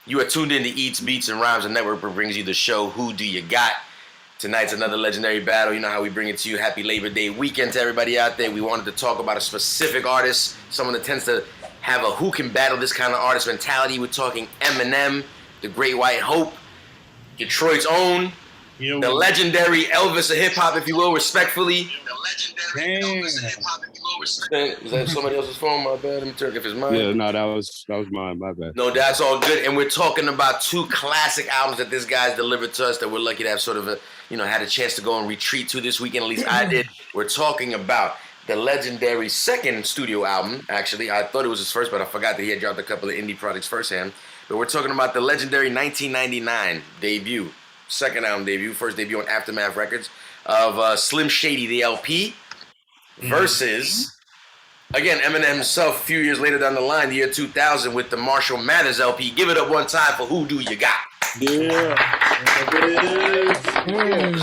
You are tuned in to Eats, Beats, and Rhymes, the network that brings you the show, Who Do You Got? Tonight's another legendary battle. You know how we bring it to you. Happy Labor Day weekend to everybody out there. We wanted to talk about a specific artist, someone that tends to have a who can battle this kind of artist mentality. We're talking EMINEM, the Great White Hope, Detroit's own, the legendary Elvis of hip-hop, if you will, respectfully. The legendary Elvis of hip-hop, if you will, respectfully. Is that somebody else's phone? My bad. Let me turn if it's mine. Yeah, no, that was mine. My bad. No, that's all good. And we're talking about two classic albums that this guy's delivered to us that we're lucky to have sort of had a chance to go and retreat to this weekend. At least I did. We're talking about the legendary second studio album. Actually, I thought it was his first, but I forgot that he had dropped a couple of indie projects firsthand. But we're talking about the legendary 1999 debut, second album debut, first debut on Aftermath Records of Slim Shady, the LP, versus, again, Eminem himself a few years later down the line, the year 2000, with the Marshall Mathers LP. Give it up one time for Who Do You Got? Yes,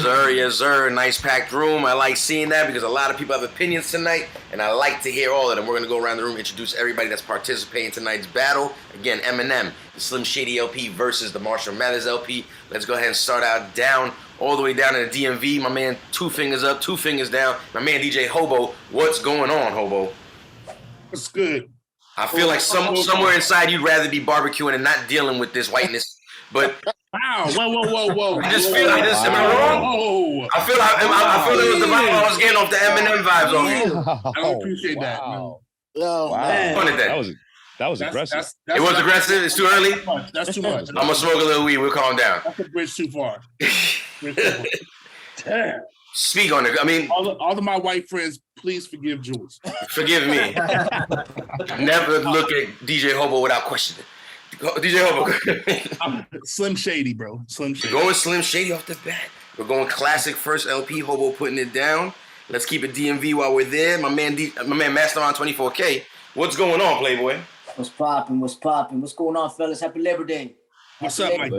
sir, yes, sir. Nice packed room. I like seeing that because a lot of people have opinions tonight, and I like to hear all of them. We're going to go around the room, introduce everybody that's participating in tonight's battle. Again, Eminem, the Slim Shady LP versus the Marshall Mathers LP. Let's go ahead and start out down, all the way down in the DMV. My man, 2 fingers up, 2 fingers down. My man, DJ Hobo. What's going on, Hobo? What's good? I feel like somewhere inside you'd rather be barbecuing and not dealing with this whiteness. But wow, whoa! I just feel like this. Am I wrong? I feel it was the vibe I was getting off the Eminem vibes on here. I don't appreciate that. Wow. That was aggressive. It was aggressive. It's too early. That's too much. I'm gonna smoke a little weed. We'll calm down. That's a bridge too far. Damn. Speak on it. I mean, all of my white friends, please forgive Jules. Forgive me. Never look at DJ Hobo without questioning. DJ Hobo. Slim Shady, bro. Slim Shady. Going Slim Shady off the bat. We're going classic first LP. Hobo putting it down. Let's keep it DMV while we're there. My man Mastermind 24K. What's going on, Playboy? What's poppin'? What's going on, fellas? Happy Labor Day. What's up, Mike?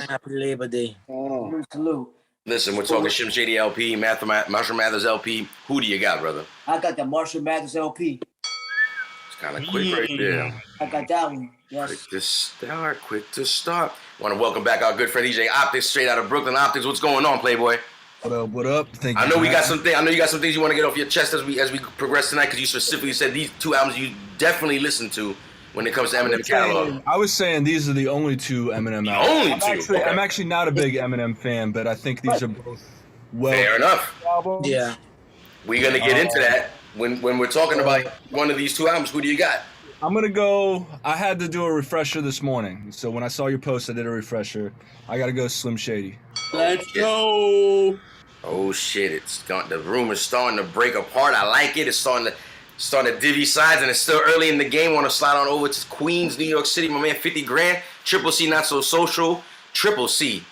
Happy Labor Day. Salute. Listen, we're talking Slim Shady LP, Marshall Mathers LP. Who do you got, brother? I got the Marshall Mathers LP. It's kind of quick right there. I got that one. Yes. Quick to start. Want to welcome back our good friend DJ Optics, straight out of Brooklyn. Optics, what's going on, Playboy? What up? Thank you. I know you got some things you want to get off your chest as we progress tonight, because you specifically said these two albums you definitely listen to when it comes to Eminem catalog. I was saying these are the only 2 Eminem albums. I'm actually not a big Eminem fan, but I think these are both fair enough albums. Yeah. We're gonna get into that when we're talking about one of these 2 albums. Who do you got? I'm gonna go. I had to do a refresher this morning, so when I saw your post, I did a refresher. I gotta go Slim Shady. Let's go. Oh shit! The room is starting to break apart. I like it. It's starting to divvy sides, and it's still early in the game. Want to slide on over to Queens, New York City. My man, 50 grand. Triple C, not so social. Triple C.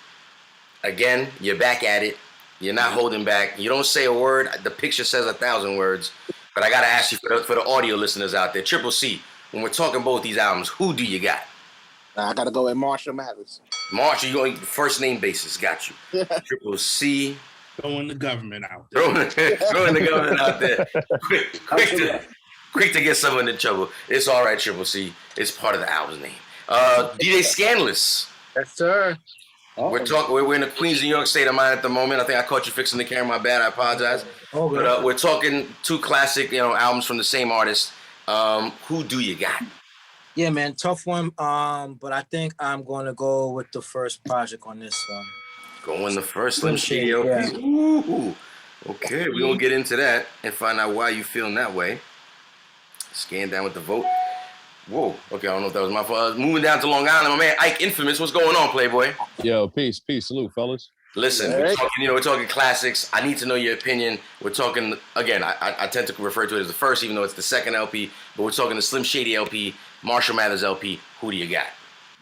Again, you're back at it. You're not holding back. You don't say a word. The picture says 1,000 words. But I gotta ask you for the audio listeners out there. Triple C. When we're talking both these albums, who do you got? I gotta go with Marshall Mathers. Marshall, you going first name basis. Got you. Triple C. Throwing the government out there. Throwing the government out there. Quick to get someone in trouble. It's all right, Triple C. It's part of the album's name. DJ Scandalous. Yes, sir. We're in the Queens, New York state of mind at the moment. I think I caught you fixing the camera. My bad. I apologize. But we're talking 2 classic, albums from the same artist. Who do you got? Yeah, man, tough one. But I think I'm going to go with the first project on this one. Going the first Slim Shady LP. Yeah. Ooh. Okay, we're going to get into that and find out why you feeling that way. Scan down with the vote. Whoa. Okay, I don't know if that was my fault. Moving down to Long Island, my man Ike Infamous. What's going on, Playboy? Yo, peace. Salute, fellas. Listen, we're talking classics. I need to know your opinion. We're talking, again, I tend to refer to it as the first, even though it's the second LP, but we're talking the Slim Shady LP, Marshall Mathers LP. Who do you got?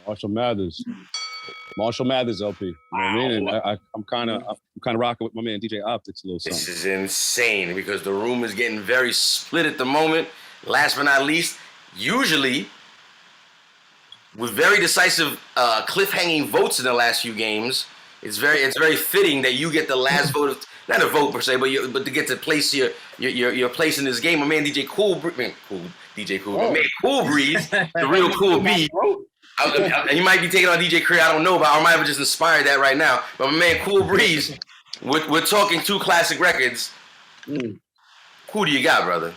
Marshall Mathers LP. You know what I mean? And I'm kind of rocking with my man DJ Optics a little something. This is insane because the room is getting very split at the moment. Last but not least, usually with very decisive cliffhanging votes in the last few games, it's very fitting that you get the last vote of, not a vote per se, but to get to place your place in this game. My man DJ Cool Breeze, the real Cool B. He might be taking on DJ Career. I don't know, but I might have just inspired that right now. But my man, Cool Breeze, we're talking 2 classic records. Who do you got, brother?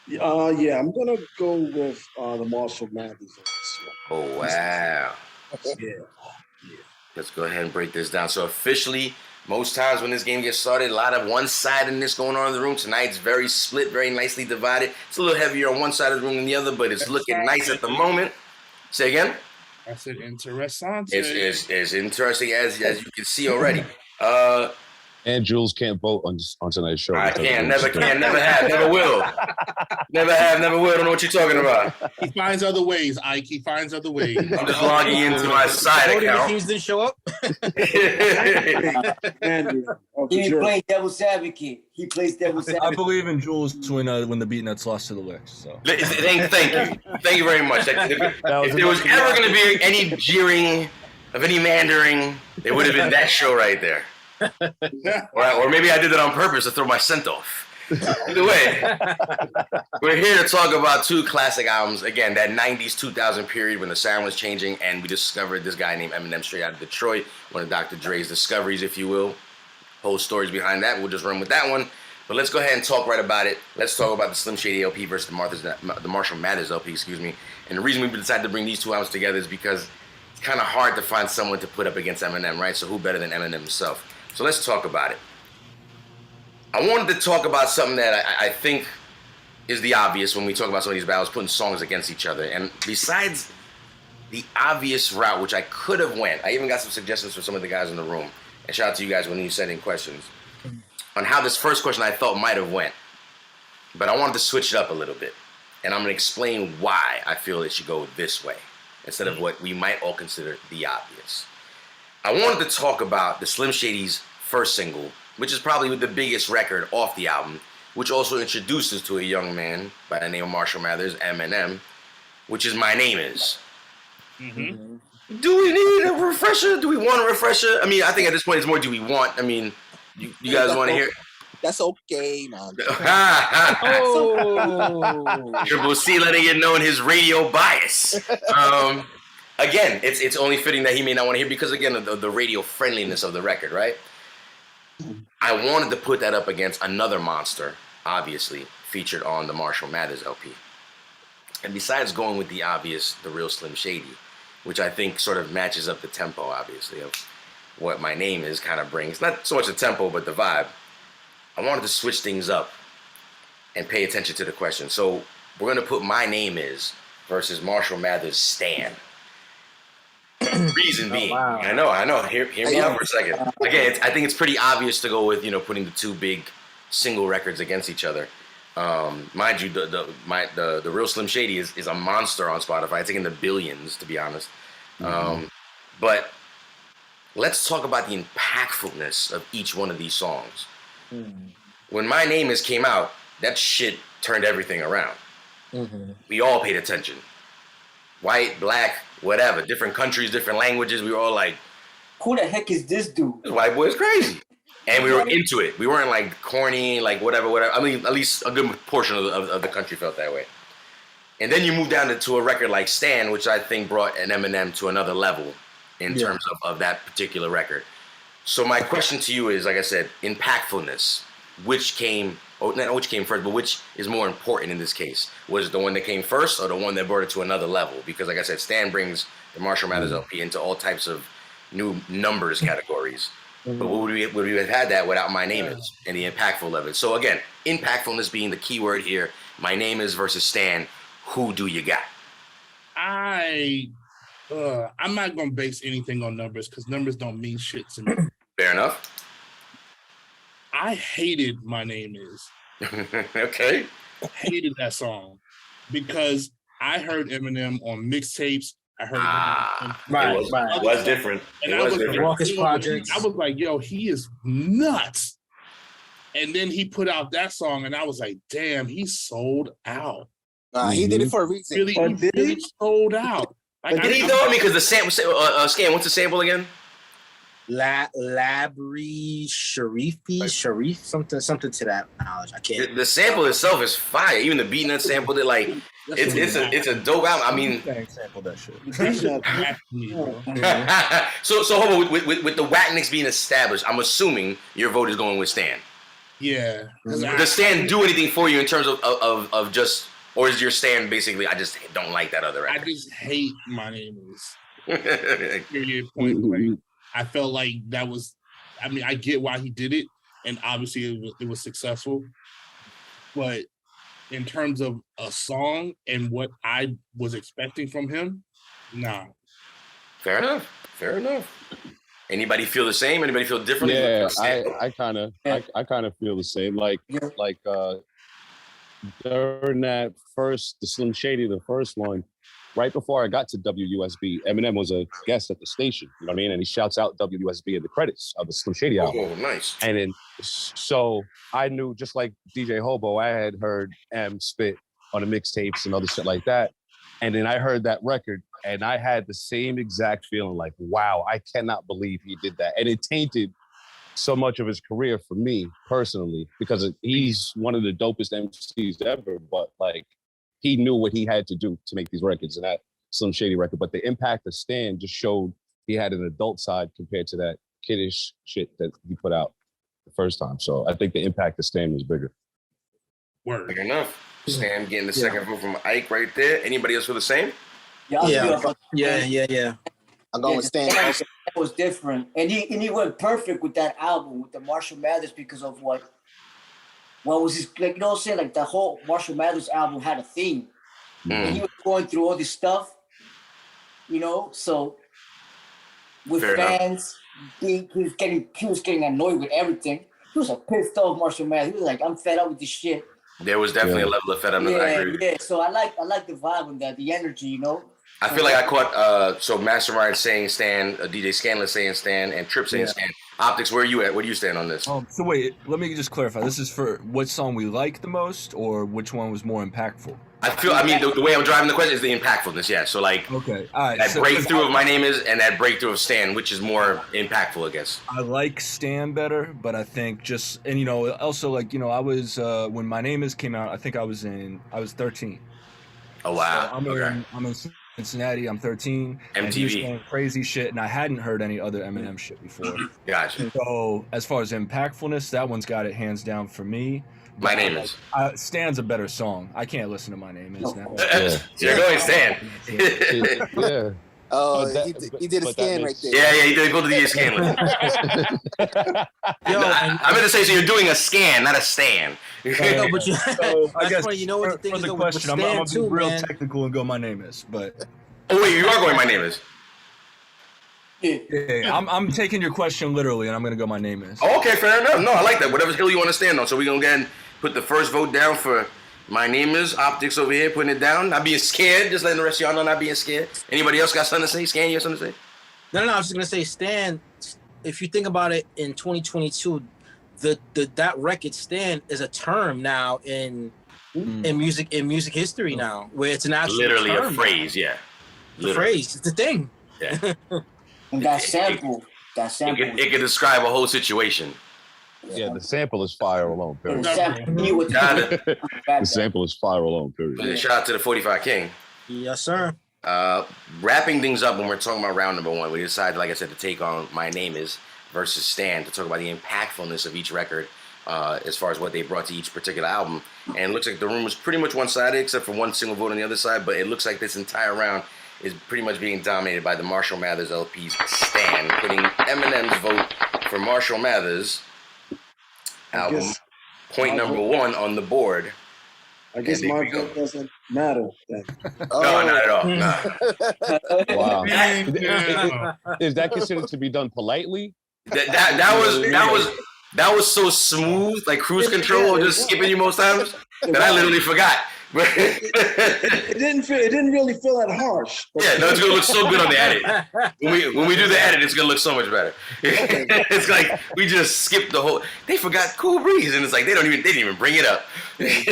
Yeah, I'm gonna go with the Marshall Mathers on this one. Oh wow. Yeah. Let's go ahead and break this down. So officially, most times when this game gets started, a lot of one-sidedness going on in the room. Tonight's very split, very nicely divided. It's a little heavier on one side of the room than the other, but it's looking nice at the moment. Say again? I said interessante. It's interesting as you can see already. And Jules can't vote on tonight's show. I never have, never will. Never have, never will. I don't know what you're talking about. He finds other ways, Ike. He finds other ways. I'm just logging into my side Voting account. machines didn't show up. He played devil's advocate. He plays devil's I advocate. believe in Jules to when the Beatnuts lost to the Licks. So Thank you very much. If there was ever going to be any jeering of any mandering, it would have been that show right there. Or maybe I did it on purpose to throw my scent off. Either way, we're here to talk about 2 classic albums. Again, that 90s, 2000 period when the sound was changing, and we discovered this guy named Eminem straight out of Detroit, one of Dr. Dre's discoveries, if you will. Whole stories behind that. We'll just run with that one. But let's go ahead and talk right about it. Let's talk about the Slim Shady LP versus the Marshall Mathers LP, And the reason we decided to bring these 2 albums together is because it's kind of hard to find someone to put up against Eminem, right? So who better than Eminem himself? So let's talk about it. I wanted to talk about something that I think is the obvious when we talk about some of these battles, putting songs against each other. And besides the obvious route, which I could have went, I even got some suggestions from some of the guys in the room. And shout out to you guys when you sent in questions on how this first question I thought might have went. But I wanted to switch it up a little bit. And I'm going to explain why I feel it should go this way instead of what we might all consider the obvious. I wanted to talk about the Slim Shady's first single, which is probably the biggest record off the album, which also introduces to a young man by the name of Marshall Mathers, Eminem, which is My Name Is. Mm-hmm. Do we need a refresher? Do we want a refresher? I mean, I think at this point it's more do we want. I mean, you guys want to hear? That's okay, man. Triple C letting it know in his radio bias. Again, it's only fitting that he may not want to hear because, again, the radio friendliness of the record, right? I wanted to put that up against another monster, obviously, featured on the Marshall Mathers LP. And besides going with the obvious, the real Slim Shady, which I think sort of matches up the tempo, obviously, of what My Name Is kind of brings. Not so much the tempo, but the vibe. I wanted to switch things up and pay attention to the question. So we're going to put My Name Is versus Marshall Mathers' Stan. Reason being, I know. Hear me out for a second. Again, I think it's pretty obvious to go with putting the 2 big single records against each other. Mind you, the real Slim Shady is a monster on Spotify. It's in the billions, to be honest. But let's talk about the impactfulness of each one of these songs. When My Name Is came out, that shit turned everything around. We all paid attention. White, black, whatever, different countries, different languages. We were all like, Who the heck is this dude? this white boy is crazy. And we were into it. We weren't like corny, like whatever. I mean, at least a good portion of the country felt that way. And then you move down to a record like Stan, which I think brought an Eminem to another level in terms of that particular record. So my question to you is, like I said, impactfulness. Which came first, but which is more important in this case? Was it the one that came first or the one that brought it to another level? Because like I said, Stan brings the Marshall Mathers LP into all types of new numbers categories. But would we have had that without My Name Is and the impactful of it? So again, impactfulness being the key word here. My Name Is versus Stan. Who do you got? I'm not gonna base anything on numbers because numbers don't mean shit to me. Fair enough. I hated My Name Is. Okay. Hated that song because I heard Eminem on mixtapes. I heard It was different. And It was different. Raucous Projects. I was like, yo, he is nuts. And then he put out that song, and I was like, damn, he sold out. He did it for a reason. Really, he really sold out. Like, Did he though? I mean, because the sample, Scan, what's the sample again? Labri Sharif, something to that knowledge. I can't. The sample itself is fire. Even the beat nut sample, they're like, it's a dope album. I mean, sample that shit. so hold on, with the Whacknicks being established, I'm assuming your vote is going with Stan. Yeah. Does Stan do anything for you in terms of just, or is your Stan basically, I just don't like that other record? I just hate My Name Is. Period, point blank. I felt like that was, I mean, I get why he did it, and obviously it was successful. But in terms of a song and what I was expecting from him, nah. Fair enough. Anybody feel the same? Anybody feel different? Yeah, I kind of feel the same. Like during that first, the Slim Shady, the first one, right before I got to WUSB, Eminem was a guest at the station, you know what I mean? And he shouts out WUSB in the credits of the Slim Shady album. Oh, nice. And then, so I knew, just like DJ Hobo, I had heard M spit on the mixtapes and other shit like that. And then I heard that record and I had the same exact feeling like, wow, I cannot believe he did that. And it tainted so much of his career for me personally, because he's one of the dopest MCs ever, but like, he knew what he had to do to make these records, and that Slim Shady record. But the impact of Stan just showed he had an adult side compared to that kiddish shit that he put out the first time. So I think the impact of Stan was bigger. Word. Fair enough. Stan getting the second vote from Ike right there. Anybody else feel the same? Yeah. I'm going with Stan. That was different, and he went perfect with that album with the Marshall Mathers because of what was his, like, you know what I'm saying? Like the whole Marshall Mathers album had a theme. And he was going through all this stuff, you know, so with Fair fans, he was getting annoyed with everything. He was a pissed off Marshall Mathers. He was like, I'm fed up with this shit. There was definitely a level of fed upness. I agree with you. So I like the vibe and the energy, you know. I feel like I caught so Mastermind saying Stan, DJ Scanless saying Stan, and Trip saying Stan. Optics, where are you at? Where do you stand on this? So wait, let me just clarify. This is for what song we like the most, or which one was more impactful? I mean, the way I'm driving the question is the impactfulness. Yeah, so like, okay, all right. That breakthrough of My Name Is and that breakthrough of Stan, which is more impactful, I guess. I like Stan better, but I think and you know, also like, you know, I was when My Name Is came out, I think I was 13. Oh wow! So I'm in Cincinnati. I'm 13. MTV. And he was saying crazy shit, and I hadn't heard any other Eminem shit before. Gotcha. So as far as impactfulness, that one's got it hands down for me. My Name Is. Stan's a better song. I can't listen to My Name Is now. You're going Stan. Yeah. Oh, he did a scan right there. Yeah, he did go to the scan. I meant to say, so you're doing a scan, not a stan. No, but I guess funny. You know what the thing for is the with question, I'm Stan gonna too, be real man. technical and go My Name Is, but Oh wait, you are going My Name Is. yeah, I'm taking your question literally, and I'm gonna go My Name Is. Oh, okay, fair enough. No, I like that. Whatever hill you want to stand on. So we're gonna go ahead and put the first vote down for My Name Is. Optics over here putting it down. Not being scared, just letting the rest of y'all know not being scared. Anybody else got something to say? Scan, you have something to say? No, I was just gonna say, Stan. If you think about it, in 2022, that record Stan is a term now in music history now, where it's an actual Literally term a phrase, now. yeah. The phrase, it's a thing. Yeah. And that sample. It can describe a whole situation. Yeah, the sample is fire alone, period. Got it. The sample is fire alone, period. Shout out to the 45 King. Yes, sir. Wrapping things up when we're talking about round number one, we decided, like I said, to take on My Name Is versus Stan to talk about the impactfulness of each record as far as what they brought to each particular album. And it looks like the room was pretty much one-sided except for one single vote on the other side, but it looks like this entire round is pretty much being dominated by the Marshall Mathers LP's Stan, putting Eminem's vote for Marshall Mathers album, point number one on the board. I guess my vote doesn't matter then. No, not at all. Nah. Wow. Is that considered to be done politely? That was so smooth, like cruise control, or just skipping you most times, that I literally forgot. It didn't really feel that harsh. Yeah, no, it's gonna look so good on the edit. When we do the edit, it's gonna look so much better. It's like we just skipped the whole. They forgot Cool Breeze, and it's like they didn't even bring it up. They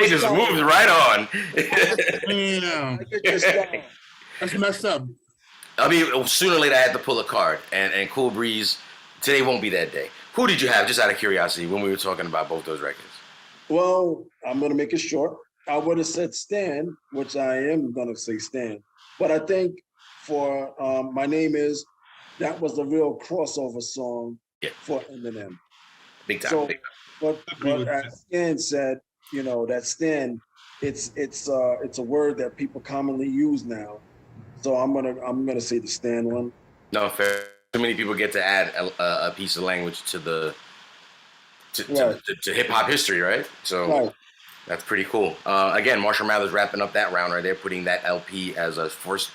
just moved right on. Yeah. That's messed up. I mean, sooner or later I had to pull a card, and Cool Breeze, today won't be that day. Who did you have, just out of curiosity, when we were talking about both those records? Well, I'm gonna make it short. I would have said Stan, which I am gonna say Stan, but I think for My Name Is, that was the real crossover song for Eminem. Big time. So, big but as Stan said, you know, that Stan, it's a word that people commonly use now. So I'm gonna say the Stan one. No, fair. Too many people get to add a piece of language to the to hip hop history, right? So that's pretty cool. Again, Marshall Mathers wrapping up that round right there, putting that LP as a first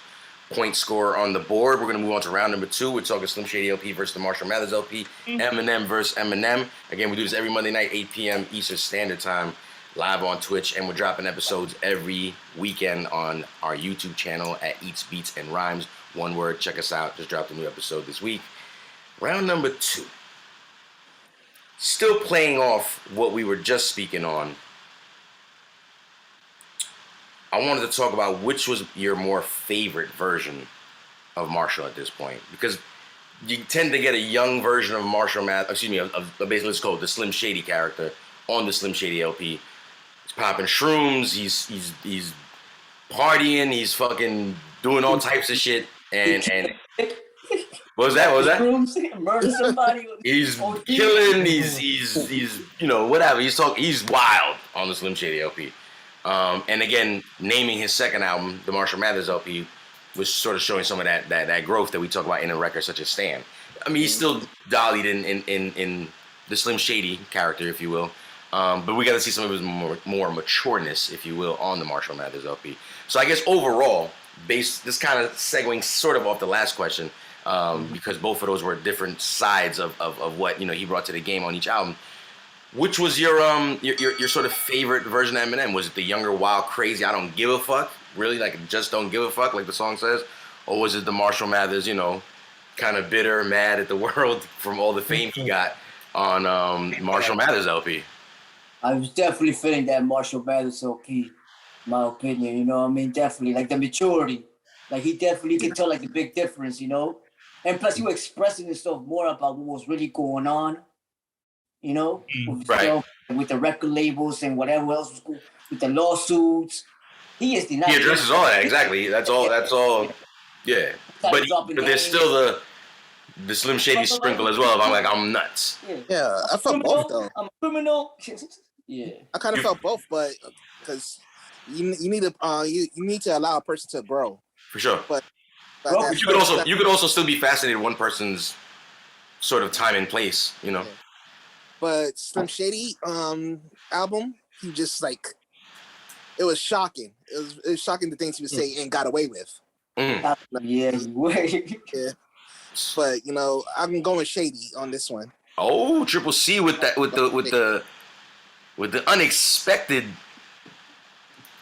point scorer on the board. We're gonna move on to round number 2. We're talking Slim Shady LP versus the Marshall Mathers LP. Eminem versus Eminem. Again, we do this every Monday night, 8 p.m. Eastern Standard Time, live on Twitch, and we're dropping episodes every weekend on our YouTube channel at Eats, Beats, and Rhymes. One word, check us out. Just dropped a new episode this week. Round number 2. Still playing off what we were just speaking on. I wanted to talk about which was your more favorite version of Marshall at this point, because you tend to get a young version of Marshall basically let's call it the Slim Shady character on the Slim Shady LP. He's popping shrooms, he's partying, he's fucking doing all types of shit, and what was that? Murder somebody. He's killing. He's you know, whatever. He's wild on the Slim Shady LP. And again, naming his second album, the Marshall Mathers LP, was sort of showing some of that growth that we talk about in a record such as Stan. I mean, he's still dollied in the Slim Shady character, if you will. But we got to see some of his more matureness, if you will, on the Marshall Mathers LP. So I guess overall, this kind of segueing sort of off the last question, because both of those were different sides of what, you know, he brought to the game on each album. Which was your sort of favorite version of Eminem? Was it the younger, wild, crazy, I don't give a fuck, really, like just don't give a fuck, like the song says, or was it the Marshall Mathers, you know, kind of bitter, mad at the world from all the fame he got on Marshall Mathers LP? I was definitely feeling that Marshall Mathers LP, my opinion. You know what I mean? Definitely, like the maturity. Like he definitely could tell like the big difference, you know. And plus, he was expressing himself more about what was really going on. You know, with the record labels and whatever else was cool, with the lawsuits. He addresses all that, exactly. That's all. Yeah. But there's still the Slim Shady sprinkle as well. I'm nuts. Yeah, I felt both though. I'm a criminal. Yeah. I kind of felt both, but because you need to allow a person to grow. For sure. But you could also still be fascinated with one person's sort of time and place, you know. Yeah. But Slim Shady album, he just like, it was shocking. It was shocking the things he would say and got away with. Yeah. Yeah. But you know, I'm going Shady on this one. Oh, Triple C with the unexpected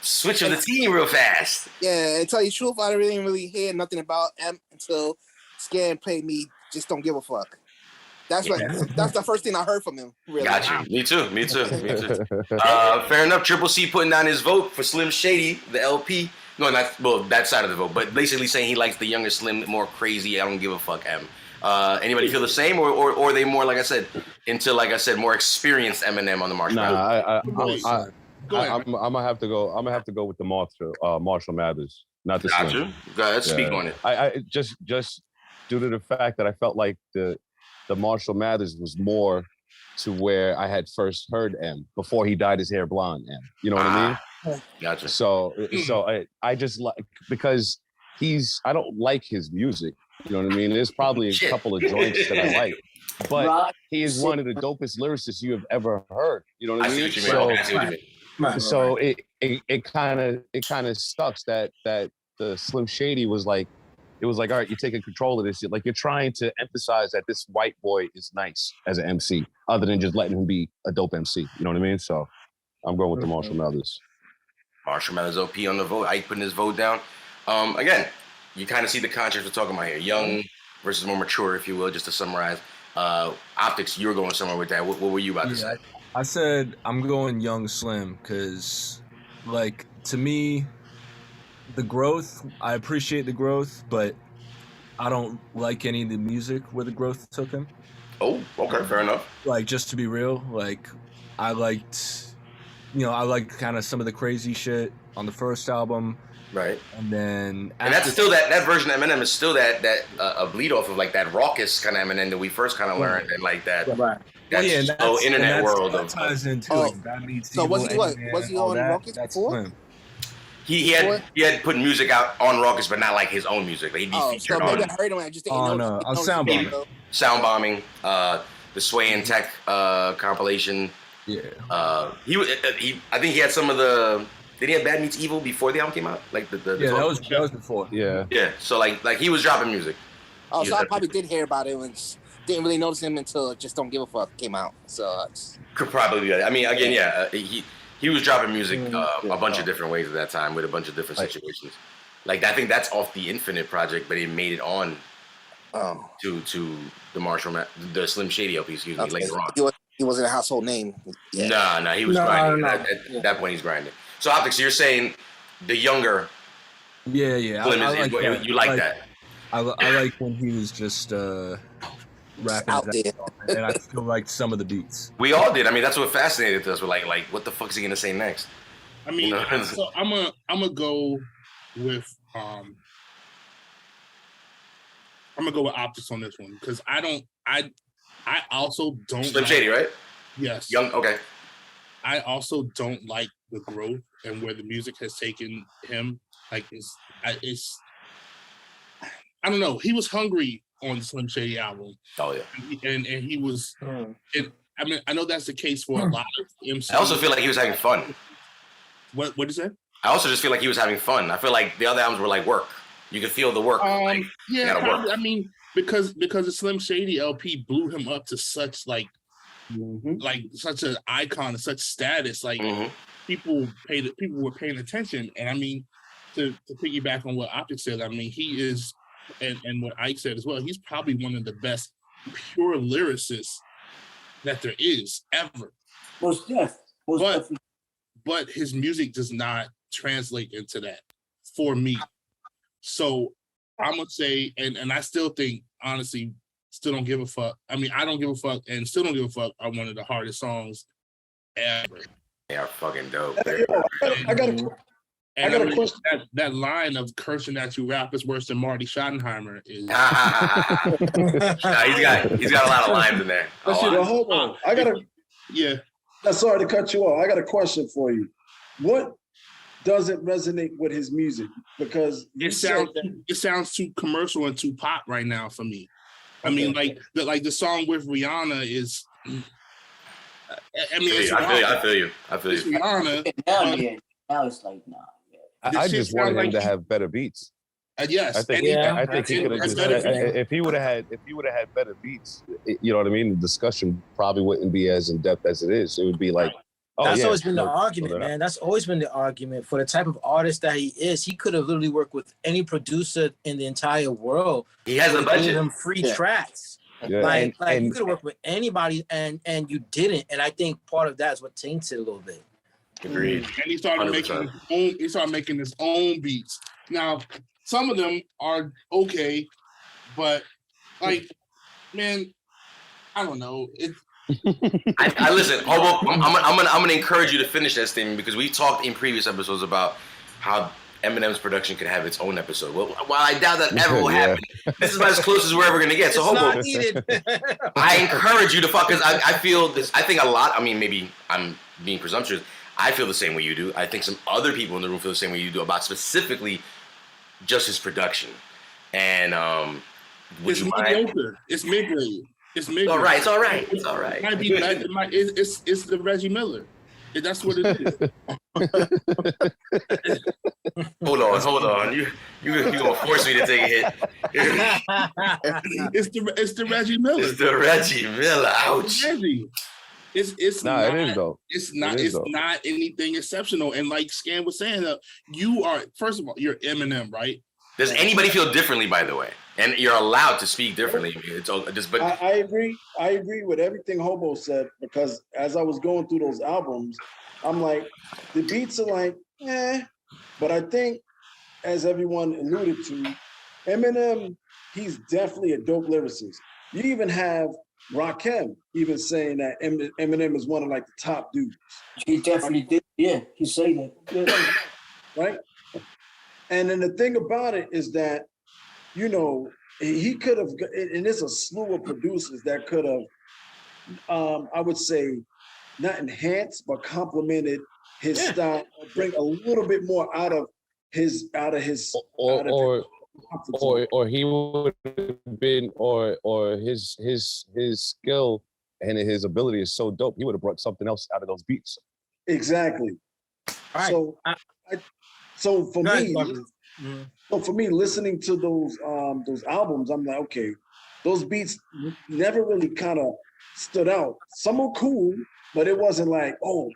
switch of the team real fast. Yeah, and tell you the truth, I didn't really hear nothing about M until Scan played me Just Don't Give a Fuck. That's the first thing I heard from him. Really. Got you. Me too. Fair enough. Triple C putting down his vote for Slim Shady, the LP. No, that side of the vote, but basically saying he likes the younger Slim, more crazy, I don't give a fuck M. Anybody feel the same, or are they more, like I said, more experienced Eminem on the Marshall? I'm gonna have to go. I'm gonna have to go with the Marshall Mathers, not the Slim. Go ahead, speak on it. I just due to the fact that I felt like the Marshall Mathers was more to where I had first heard M before he dyed his hair blonde. M, you know what I mean? Gotcha. So I just like, because I don't like his music. You know what I mean? There's probably a couple of joints that I like, but he is one of the dopest lyricists you have ever heard. You know what I mean? So it kind of sucks that the Slim Shady was like, it was like, all right, you're taking control of this. Like, you're trying to emphasize that this white boy is nice as an MC, other than just letting him be a dope MC. You know what I mean? So I'm going with the Marshall Mathers. Marshall Mathers OP on the vote. Ike putting his vote down. Again, you kind of see the contrast we're talking about here. Young versus more mature, if you will, just to summarize. Optics, you were going somewhere with that. What were you about to say? I said I'm going Young Slim because, like, to me, the growth, I appreciate the growth, but I don't like any of the music where the growth took him. Oh, okay, fair enough. Like, just to be real, like, I liked kind of some of the crazy shit on the first album, Right. and then And that's still that version of Eminem is still that a bleed off of like that raucous kind of Eminem that we first kind of learned, and like that Right. that slow internet world that of. ties into Oh, like Bad Meets so Evil, was he what? Eminem, Was he all on that, Rockets that's before? Slim. He had put music out on Raucous, but not like his own music. Like he'd be Oh, featured so maybe on I heard him. I just didn't on know. Sound Bomb. Sound Bombing, the Sway and Tech compilation. Yeah. I think he had some of the. Did he have Bad Meets Evil before the album came out? Like the that was before. Yeah. Yeah. So like he was dropping music. Oh, so I probably did hear about it and just didn't really notice him until Just Don't Give a Fuck came out. So Could probably be. I mean, again, yeah, he was dropping music a bunch of different ways at that time with a bunch of different situations. Like I think that's off the Infinite project, but he made it on to the the Slim Shady LP, excuse me, later on. He wasn't a household name. Yeah. No, he was grinding. At that point, he's grinding. So Optics, you're saying the younger Yeah. Slim I like that. you like that. I like when he was just rapping out there. and I still liked some of the beats. We all did. I mean, that's what fascinated us. We're like, what the fuck is he gonna say next? I mean, so I'm gonna go with Optics on this one because I also don't Slim Shady, right? Yes. Young. Okay. I also don't like the growth and where the music has taken him. Like it's I don't know. He was hungry on the Slim Shady album. Oh yeah. And he was. I mean, I know that's the case for a lot of MCs. I also feel like he was having fun. What did you say? I also just feel like he was having fun. I feel like the other albums were like work. You could feel the work. Yeah, probably, I mean, because the Slim Shady LP blew him up to such like such an icon, such status. Like people were paying attention, and I mean, to piggyback on what Optic said, I mean, he is, and what Ike said as well. He's probably one of the best pure lyricists that there is ever. Most definitely. But his music does not translate into that for me. So I'm gonna say, and I still think, honestly, Still Don't Give a Fuck. I mean, I Don't Give a Fuck and Still Don't Give a Fuck are one of the hardest songs ever. They are fucking dope. I got a question. That line of cursing at you rap is worse than Marty Schottenheimer is. He's got a lot of lines in there. Hold on. Yeah. Sorry to cut you off. I got a question for you. What doesn't resonate with his music? Because it sounds too commercial and too pop right now for me. I mean, like the song with Rihanna is. I mean, I feel you. It's Rihanna. Now it's like, nah. I just wanted him to have better beats. Yes, I think he could have just. If he would have had better beats, you know what I mean. The discussion probably wouldn't be as in depth as it is. It would be like, that's always been the argument, man. That's always been the argument for the type of artist that he is. He could have literally worked with any producer in the entire world. He has a budget. Give him free tracks. Yeah. Like you could have worked with anybody, and you didn't. And I think part of that is what taints it a little bit. Agreed. And he started 100%. making his own beats. Now, some of them are okay, but like, man, I don't know. I listen, Hobo. I'm gonna encourage you to finish that statement because we talked in previous episodes about how Eminem's production could have its own episode. Well, while I doubt that ever will happen, this is about as close as we're ever gonna get. So Hobo, I encourage you to fuck because I feel this. I think a lot. I mean, maybe I'm being presumptuous. I feel the same way you do. I think some other people in the room feel the same way you do about specifically just his production. And it's mediocre. It's mid-grade. It's mid-grade. It's all right. It might be bad. It's the Reggie Miller. That's what it is. Hold on. You gonna force me to take a hit? It's the Reggie Miller. It's the Reggie Miller. Ouch. It's not. It is though. It's not anything exceptional. And like Scan was saying, you are, first of all, you're Eminem, right? Does anybody feel differently, by the way? And you're allowed to speak differently. It's all just. But I agree. I agree with everything Hobo said because as I was going through those albums, I'm like, the beats are like, but I think, as everyone alluded to, Eminem he's definitely a dope lyricist. You even have Rakim even saying that Eminem is one of like the top dudes. He definitely did. Yeah, he said that. Yeah. Right? And then the thing about it is that, you know, he could have, and there's a slew of producers that could have, I would say, not enhanced, but complemented his style, or bring a little bit more out of his or he would have been, or his skill and his ability is so dope, he would have brought something else out of those beats. Exactly. Right. So for me, Mm-hmm. so for me, listening to those albums, I'm like, okay, those beats never really kind of stood out. Some were cool, but it wasn't like, oh,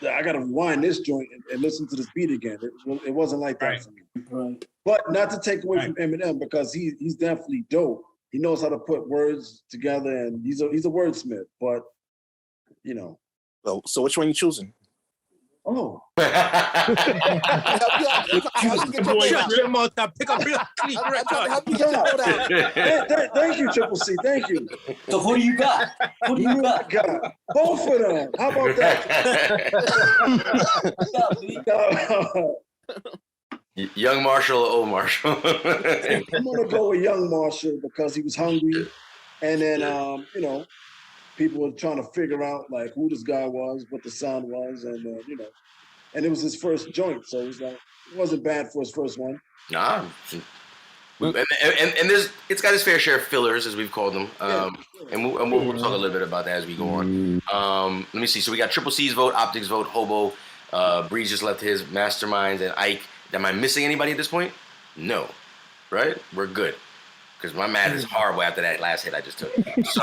I gotta rewind this joint and listen to this beat again. It wasn't like that for me. Right. But not to take away from Eminem, because he's definitely dope. He knows how to put words together, and he's a wordsmith. But you know. So which one you choosing? Oh. Help you Shut your mouth up. Pick up your Thank you, Triple C. Thank you. So who do you got? Who do you got? Both of them. How about that? Young Marshall or old Marshall? I'm gonna go with Young Marshall because he was hungry, and then you know, people were trying to figure out like who this guy was, what the sound was, and you know, and it was his first joint, so it was like it wasn't bad for his first one. Nah, and there's it's got its fair share of fillers, as we've called them, and we'll talk a little bit about that as we go on. Let me see. So we got Triple C's vote, Optics vote, Hobo, Breeze just left his, Masterminds, and Ike. Am I missing anybody at this point? No, right? We're good. Because my math is horrible after that last hit I just took. So,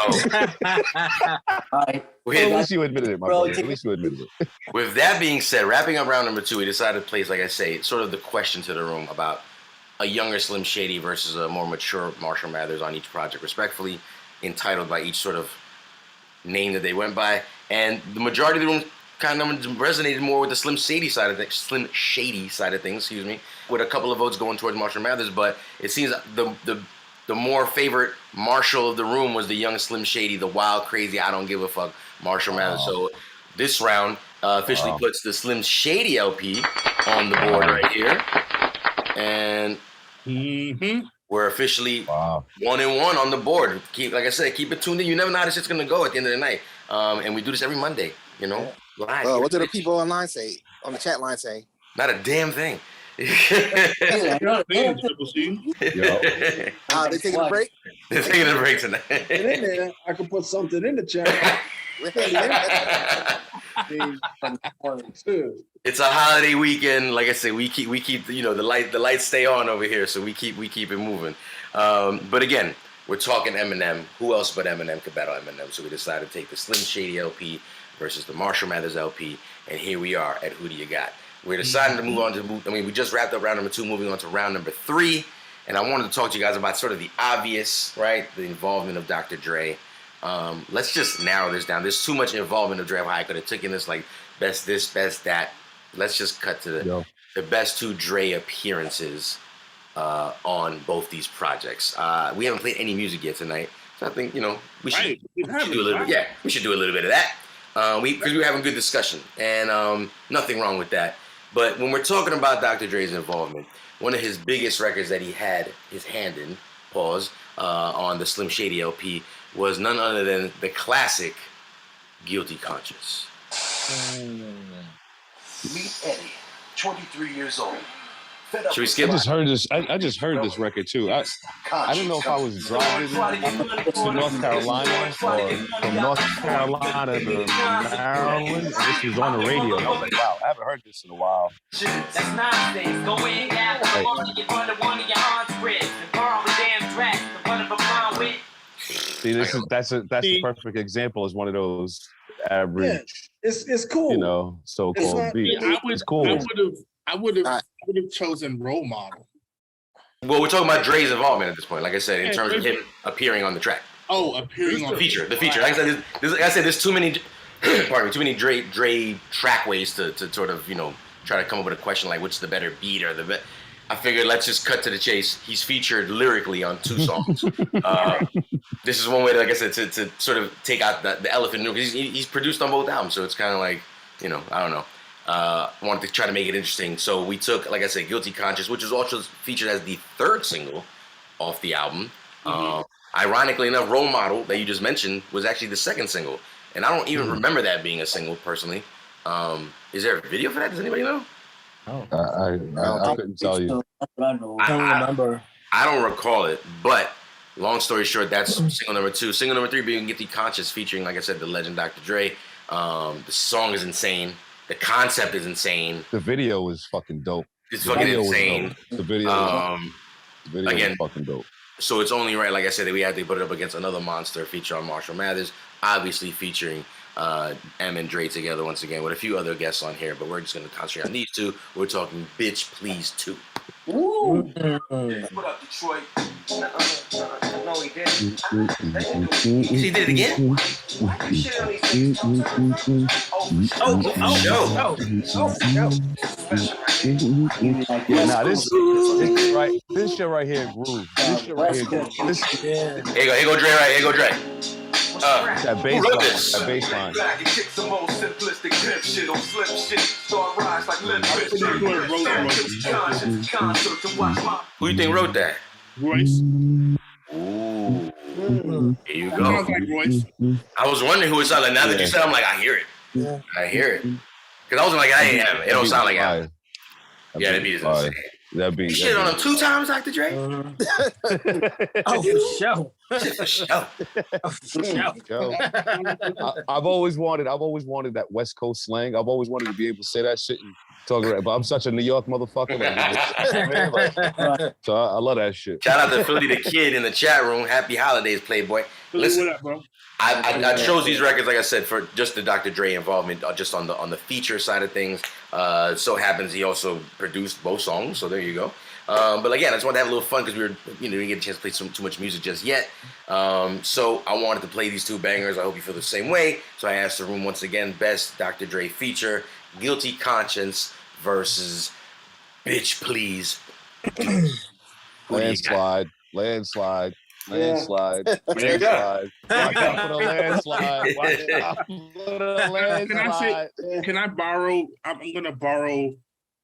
at least you admitted it, my brother. At least you admitted it. With that being said, wrapping up round number 2, we decided to place, like I say, sort of the question to the room about a younger Slim Shady versus a more mature Marshall Mathers on each project, respectfully entitled by each sort of name that they went by. And the majority of the room kind of resonated more with the Slim Shady side of things, excuse me, with a couple of votes going towards Marshall Mathers. But it seems the more favorite Marshall of the room was the young Slim Shady, the wild, crazy, I don't give a fuck Marshall Mathers. So this round officially puts the Slim Shady LP on the board right here. And we're officially 1-1 on the board. Like I said, keep it tuned in. You never know how this shit's going to go at the end of the night. And we do this every Monday, you know, live. What do the people online say, on the chat line say? Not a damn thing. They taking a break? They're taking a break tonight. In there, I can put something in the chat. It's a holiday weekend. Like I said, we keep you know the lights stay on over here, so we keep it moving. But again, we're talking Eminem. Who else but Eminem could battle Eminem? So we decided to take the Slim Shady LP versus the Marshall Mathers LP, and here we are at Who Do You Got? We're deciding to move on to, we just wrapped up round number 2, moving on to round number 3. And I wanted to talk to you guys about sort of the obvious, right? The involvement of Dr. Dre. Let's just narrow this down. There's too much involvement of Dre. I could have taken this like best this, best that. Let's just cut to the best 2 Dre appearances on both these projects. We haven't played any music yet tonight. So I think, you know, we should do a little bit. Yeah, we should do a little bit of that. Because we were having good discussion. And nothing wrong with that. But when we're talking about Dr. Dre's involvement, one of his biggest records that he had his hand in, on the Slim Shady LP was none other than the classic Guilty Conscience. Meet Eddie, 23 years old. Should we skip? I just heard this record too. I didn't know if I was driving to North Carolina or from North Carolina to Maryland. This was on the radio. And I was like, wow, I haven't heard this in a while. That's nonsense. Go in, get one of your aunt's ribs and borrow the damn dress, the one of a blonde wit. See, that's the perfect example. Is one of those average. Yeah, it's cool. You know, so-called beats. It's cool. I would have chosen Role Model. Well, we're talking about Dre's involvement at this point. Like I said, in terms of him appearing on the track. Oh, appearing on the feature. The feature. Like I said, there's too many. Pardon me. Too many Dre track ways to sort of, you know, try to come up with a question like which is the better beat or the I figured let's just cut to the chase. He's featured lyrically on 2 songs. This is one way, like I said, to sort of take out the elephant in the room. He's produced on both albums, so it's kind of like, you know, I don't know. Wanted to try to make it interesting. So we took, like I said, Guilty Conscience, which was also featured as the 3rd single off the album. Ironically enough, Role Model, that you just mentioned, was actually the 2nd single. And I don't even remember that being a single, personally. Is there a video for that? Does anybody know? I couldn't tell you. I don't remember. I don't recall it, but long story short, that's single number 2. Single number 3 being Guilty Conscious, featuring, like I said, the legend Dr. Dre. The song is insane. The concept is insane. The video is fucking dope. It's fucking insane. The video again, is fucking dope. So it's only right, like I said, that we had to put it up against another monster feature on Marshall Mathers, obviously featuring M and Dre together once again with a few other guests on here, but we're just going to concentrate on these 2. We're talking Bitch Please 2. What up, Detroit? No, he didn't. He did it again? Nah, this shit right here groove. This shit right here. Here you go, Dre. Right, here you go, Dre. That bass line. That bass line. Who you think wrote that? Royce. Ooh. Here you go. Sounds like Royce. I was wondering who it sounded like. Now that you said, I'm like, I hear it. I hear it. Because I wasn't like, I ain't him. It don't sound like him. Yeah, that beat is insane. You shit on him 2 times, Dr. Dre? Oh, for sure. For sure. I've always wanted that West Coast slang. I've always wanted to be able to say that shit and talk about it. But I'm such a New York motherfucker. So I love that shit. Shout out to Philly the Kid in the chat room. Happy holidays, Playboy. Listen, what up, bro? I chose these records, like I said, for just the Dr. Dre involvement, just on the feature side of things. So happens he also produced both songs, so there you go. But again, I just wanted to have a little fun because we didn't get a chance to play too much music just yet. So I wanted to play these 2 bangers. I hope you feel the same way. So I asked the room once again, best Dr. Dre feature, Guilty Conscience versus Bitch Please. Landslide. Landslide. There you go. Watch out for the landslide. Can I borrow? I'm gonna borrow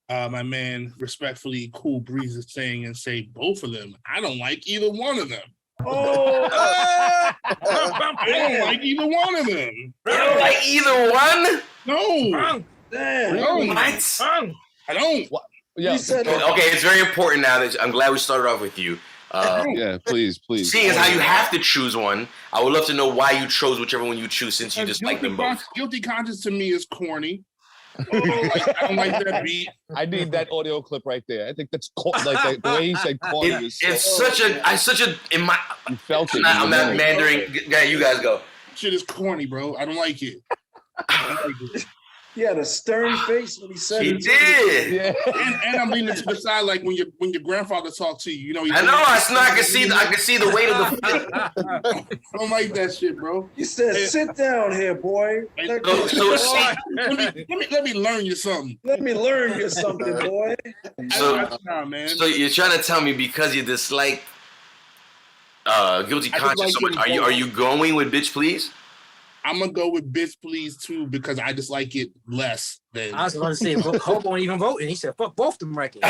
my man, respectfully, Cool Breeze is saying and say both of them. I don't like either one of them. Oh, I don't like either one of them. You don't like either one? No. Damn. No. What? I don't. Yeah. Okay, it's very important now that I'm glad we started off with you. Yeah, please. Seeing as how you have to choose one, I would love to know why you chose whichever one you choose, since you just like them both. Guilty Conscience to me is corny. I don't like that beat. I need that audio clip right there. I think that's like the way he said corny. It's such a in my. You felt it. I'm not Mandarin. Yeah, you guys go. Shit is corny, bro. I don't like it. He had a stern face when he said He it. did. Yeah. And I'm leaning to the side like when your grandfather talked to you. You know. I know. I can see the weight of the. I don't like that shit, bro. He said, "Sit down here, boy. Let me learn you something. Let me learn you something, boy." Nah, man. So you're trying to tell me because you dislike Guilty Conscience so much, are you going with Bitch Please? I'm gonna go with Bitch Please too because I just like it less than. I was going to say, Hobo ain't even voting. He said, fuck both them records.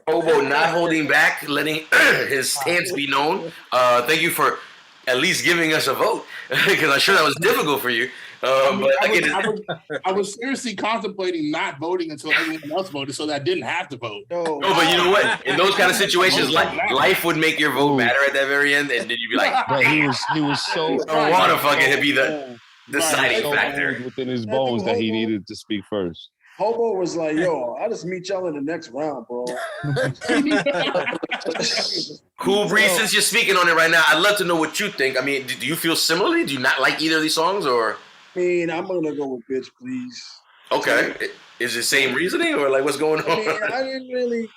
Hobo not holding back, letting his stance be known. Thank you for at least giving us a vote because I'm sure that was difficult for you. I was seriously contemplating not voting until everyone else voted so that I didn't have to vote. No, but you know what? In those kind of situations, life would make your vote matter at that very end, and then you'd be like, he was so I want to fucking be the deciding factor within his bones that he needed to speak first. Hobo was like, "Yo, I'll just meet y'all in the next round, bro." Cool Breeze, since you're speaking on it right now, I'd love to know what you think. I mean, do you feel similarly? Do you not like either of these songs, or? I mean, I'm gonna go with Bitch Please. Okay. Is it the same reasoning, or like what's going on? I mean, I didn't really.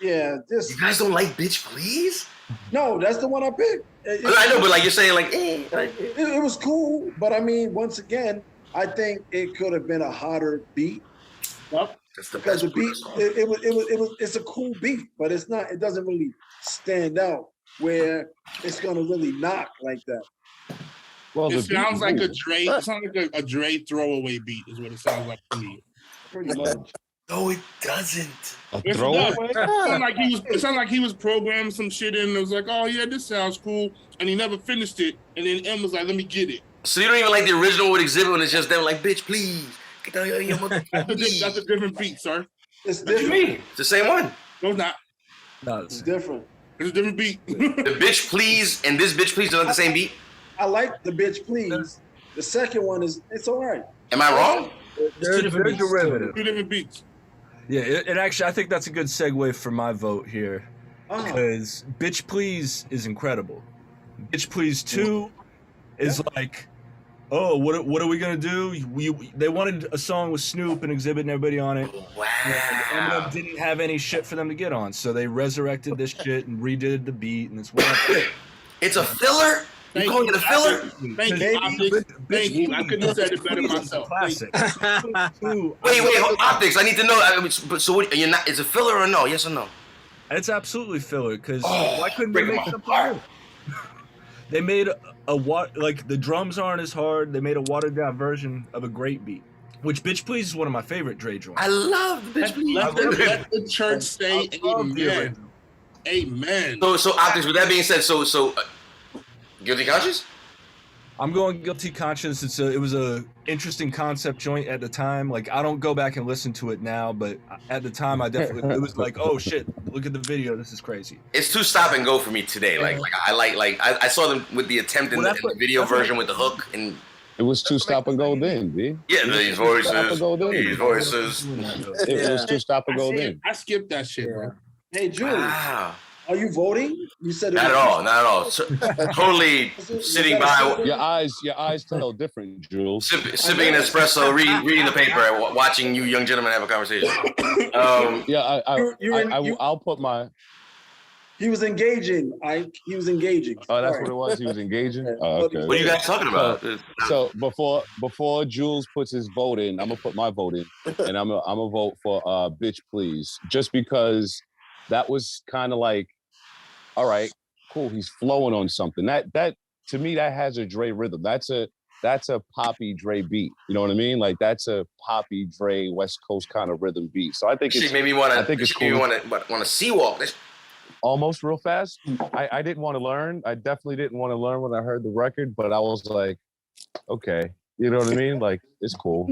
Yeah. Just you guys don't like Bitch Please? No, that's the one I picked. I know, but like you're saying, like, it was cool. But I mean, once again, I think it could have been a hotter beat. Well, That's the because best the beat song. it's a cool beat, but it doesn't really stand out where it's gonna really knock like that. Well, it the beat sounds like a moves, Dre. It sounds like a Dre throwaway beat is what it sounds like to me. Pretty much. No, it doesn't. a Yes, it does. throwaway. It sounded like he was programming some shit in and it was like, oh yeah, this sounds cool. And he never finished it. And then M was like, let me get it. So you don't even like the original with Exhibit when it's just them like, bitch, please. Get down your mother. That's a different beat, sir. It's What you different. mean? It's the same one. No, it's not. No, It's different. It's a different beat. The bitch, please, and this bitch, please are not the same beat. I like the bitch please. The second one it's all right. Am I wrong? they're beats. derivative. 2 different beats. Yeah, it actually, I think that's a good segue for my vote here. Because Bitch Please is incredible. Bitch Please 2 is like, oh, what are we gonna do? They wanted a song with Snoop and Exhibit and everybody on it. Wow. And Eminem didn't have any shit for them to get on, so they resurrected this shit and redid the beat, and it's whatever. It's a filler? You Thank calling you. it a filler? Thank you, Optics. Thank you. I couldn't have said it better myself. Classic. Wait, hold, Optics, I need to know. So what, you're not, is it filler or no? Yes or no? It's absolutely filler, because why couldn't they breaking make my something heart. new? They made like the drums aren't as hard. They made a watered down version of a great beat, which Bitch Please is one of my favorite Dre joints. I love the bitch, please. Let the church say amen. Amen. So Optics, with that being said, Guilty Conscious? I'm going Guilty Conscience. It was a interesting concept joint at the time. Like, I don't go back and listen to it now, but at the time I definitely, it was like, oh shit, look at the video, this is crazy. It's too stop and go for me today. I saw them with the attempt in the video version with the hook and It was too stop and go then, B. yeah, these voices. These voices. It was too stop and go then. I skipped that shit, bro. Hey Jules, Wow. are you voting? You said it Not at all, not at all. So, totally sitting by, Your eyes tell different, Jules. sipping an espresso, reading the paper, watching you young gentlemen have a conversation. Yeah, I'll put my. He was engaging, Ike. He was engaging. Oh, that's what it was. He was engaging. Oh, okay. What are you guys talking about? So before Jules puts his vote in, I'm gonna put my vote in, and I'm gonna vote for Bitch Please, just because that was kind of like, all right, cool. He's flowing on something. That to me, that has a Dre rhythm. That's a poppy Dre beat. You know what I mean? Like that's a poppy Dre West Coast kind of rhythm beat. So I think Shit made me want to. I think it's cool. Want to sea walk. Almost real fast. I didn't want to learn. I definitely didn't want to learn when I heard the record, but I was like, okay, you know what I mean? Like it's cool.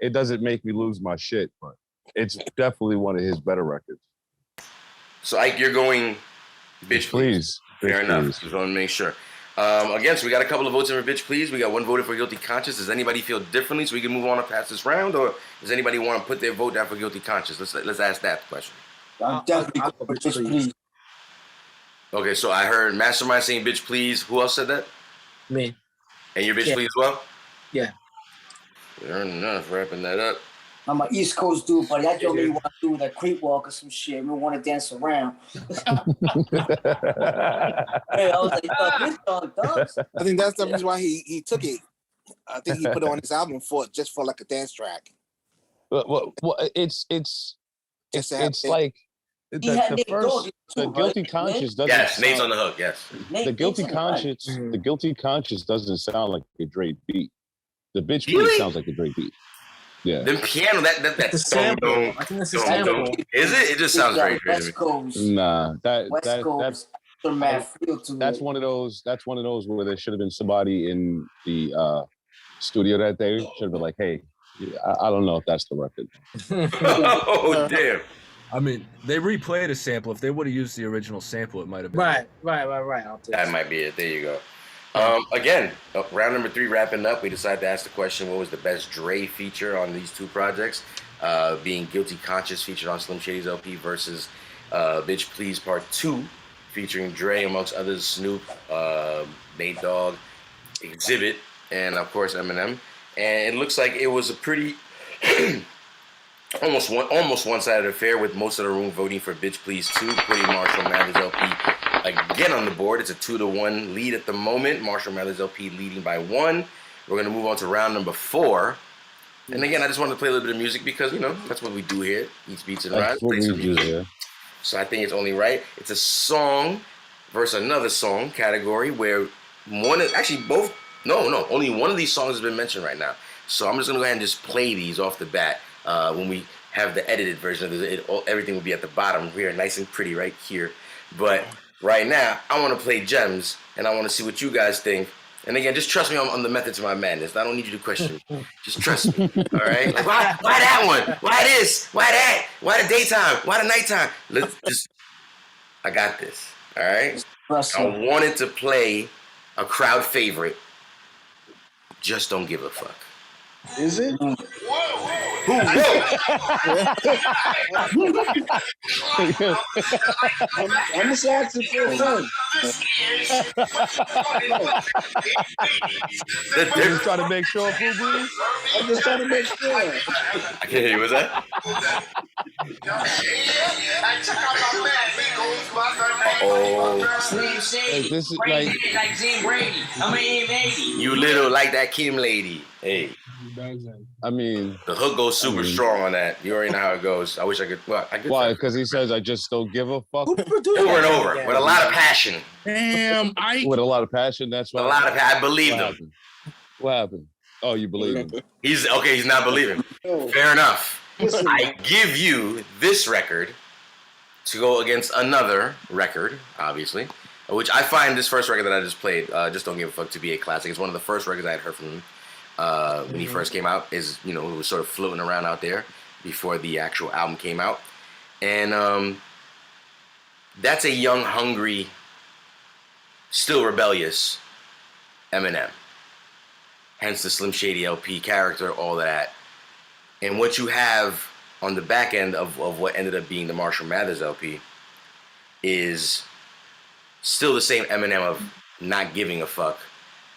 It doesn't make me lose my shit, but it's definitely one of his better records. So Ike, you're going Bitch Please. Fair enough. Please. Just want to make sure. Again, so we got a couple of votes in for Bitch Please. We got one voted for Guilty Conscious. Does anybody feel differently so we can move on and pass this round, or does anybody want to put their vote down for Guilty Conscious? Let's ask that question. I'm definitely going for Bitch Please. Okay, so I heard Mastermind saying Bitch Please. Who else said that? Me. And you're Bitch Please as well? Yeah. Fair enough. Wrapping that up. I'm an East Coast dude, buddy. I don't really want to do that creep walk or some shit. We want to dance around. Hey, I was like, this song does. I think that's the reason why he took it. I think he put it on his album for like a dance track. Well, it's like the first the Guilty Conscious doesn't. Yes, Nate's on the hook. Yes. The Guilty Conscious doesn't sound like a Dre beat. The Bitch Really? Please sounds like a Dre beat. Yeah. Then piano that The sample. I think that's a sample. Is it? It just sounds very great to me. West Coast. Nah, West Coast. that's one of those. That's one of those where there should have been somebody in the studio that day should have been like, "Hey, I don't know if that's the record." Oh damn! I mean, they replayed a sample. If they would have used the original sample, it might have been Right. I'll take That might be it. There you go. Again, round number 3 wrapping up. We decided to ask the question: what was the best Dre feature on these two projects? Being Guilty Conscious featured on Slim Shady's LP versus Bitch Please Part 2 featuring Dre amongst others, Snoop, Nate Dogg, Exhibit, and of course Eminem. And it looks like it was a pretty almost one-sided affair, with most of the room voting for Bitch Please 2, putting Marshall Mathers LP again on the board. It's a 2-1 lead at the moment. Marshall Mathers LP leading by 1. We're going to move on to round number 4. And again, I just wanted to play a little bit of music because, you know, that's what we do here. Eats Beats and Rides. That's what Play we some do music. here. So I think it's only right. It's a song versus another song category where only one of these songs has been mentioned right now. So I'm just gonna go ahead and just play these off the bat. When we have the edited version of this, everything will be at the bottom here, nice and pretty right here. But right now, I want to play Gems, and I want to see what you guys think. And again, just trust me on the method to my madness. I don't need you to question me. Just trust me. All right? Like, why that one? Why this? Why that? Why the daytime? Why the nighttime? I got this. All right? I wanted to play a crowd favorite. Just Don't Give a Fuck. Is it? Whoa. I'm just asking for a friend. You just trying to make sure, Fubu? I'm just trying to make sure. I can't hear you. What's that? Slim Shady. This is Brady like- like Jim Brady. I'm an M80. You little like that Kim lady. Hey. I mean, The hook goes super strong on that. You already know how it goes. I wish I could. Well, I could. why? Because he says, I just don't give a fuck. Over and over with a lot of passion. Damn, With a lot of passion, that's why. I believe What him. happened? What happened? Oh, you believe him. He's okay. He's not believing. Oh, Fair enough. listen, I give you this record to go against another record, obviously, which I find this first record that I just played, Just Don't Give a Fuck, to be a classic. It's one of the first records I had heard from him when he first came out. It was sort of floating around out there before the actual album came out. And that's a young, hungry, still rebellious Eminem. Hence the Slim Shady LP character, all that. And what you have on the back end of what ended up being the Marshall Mathers LP is still the same Eminem of not giving a fuck,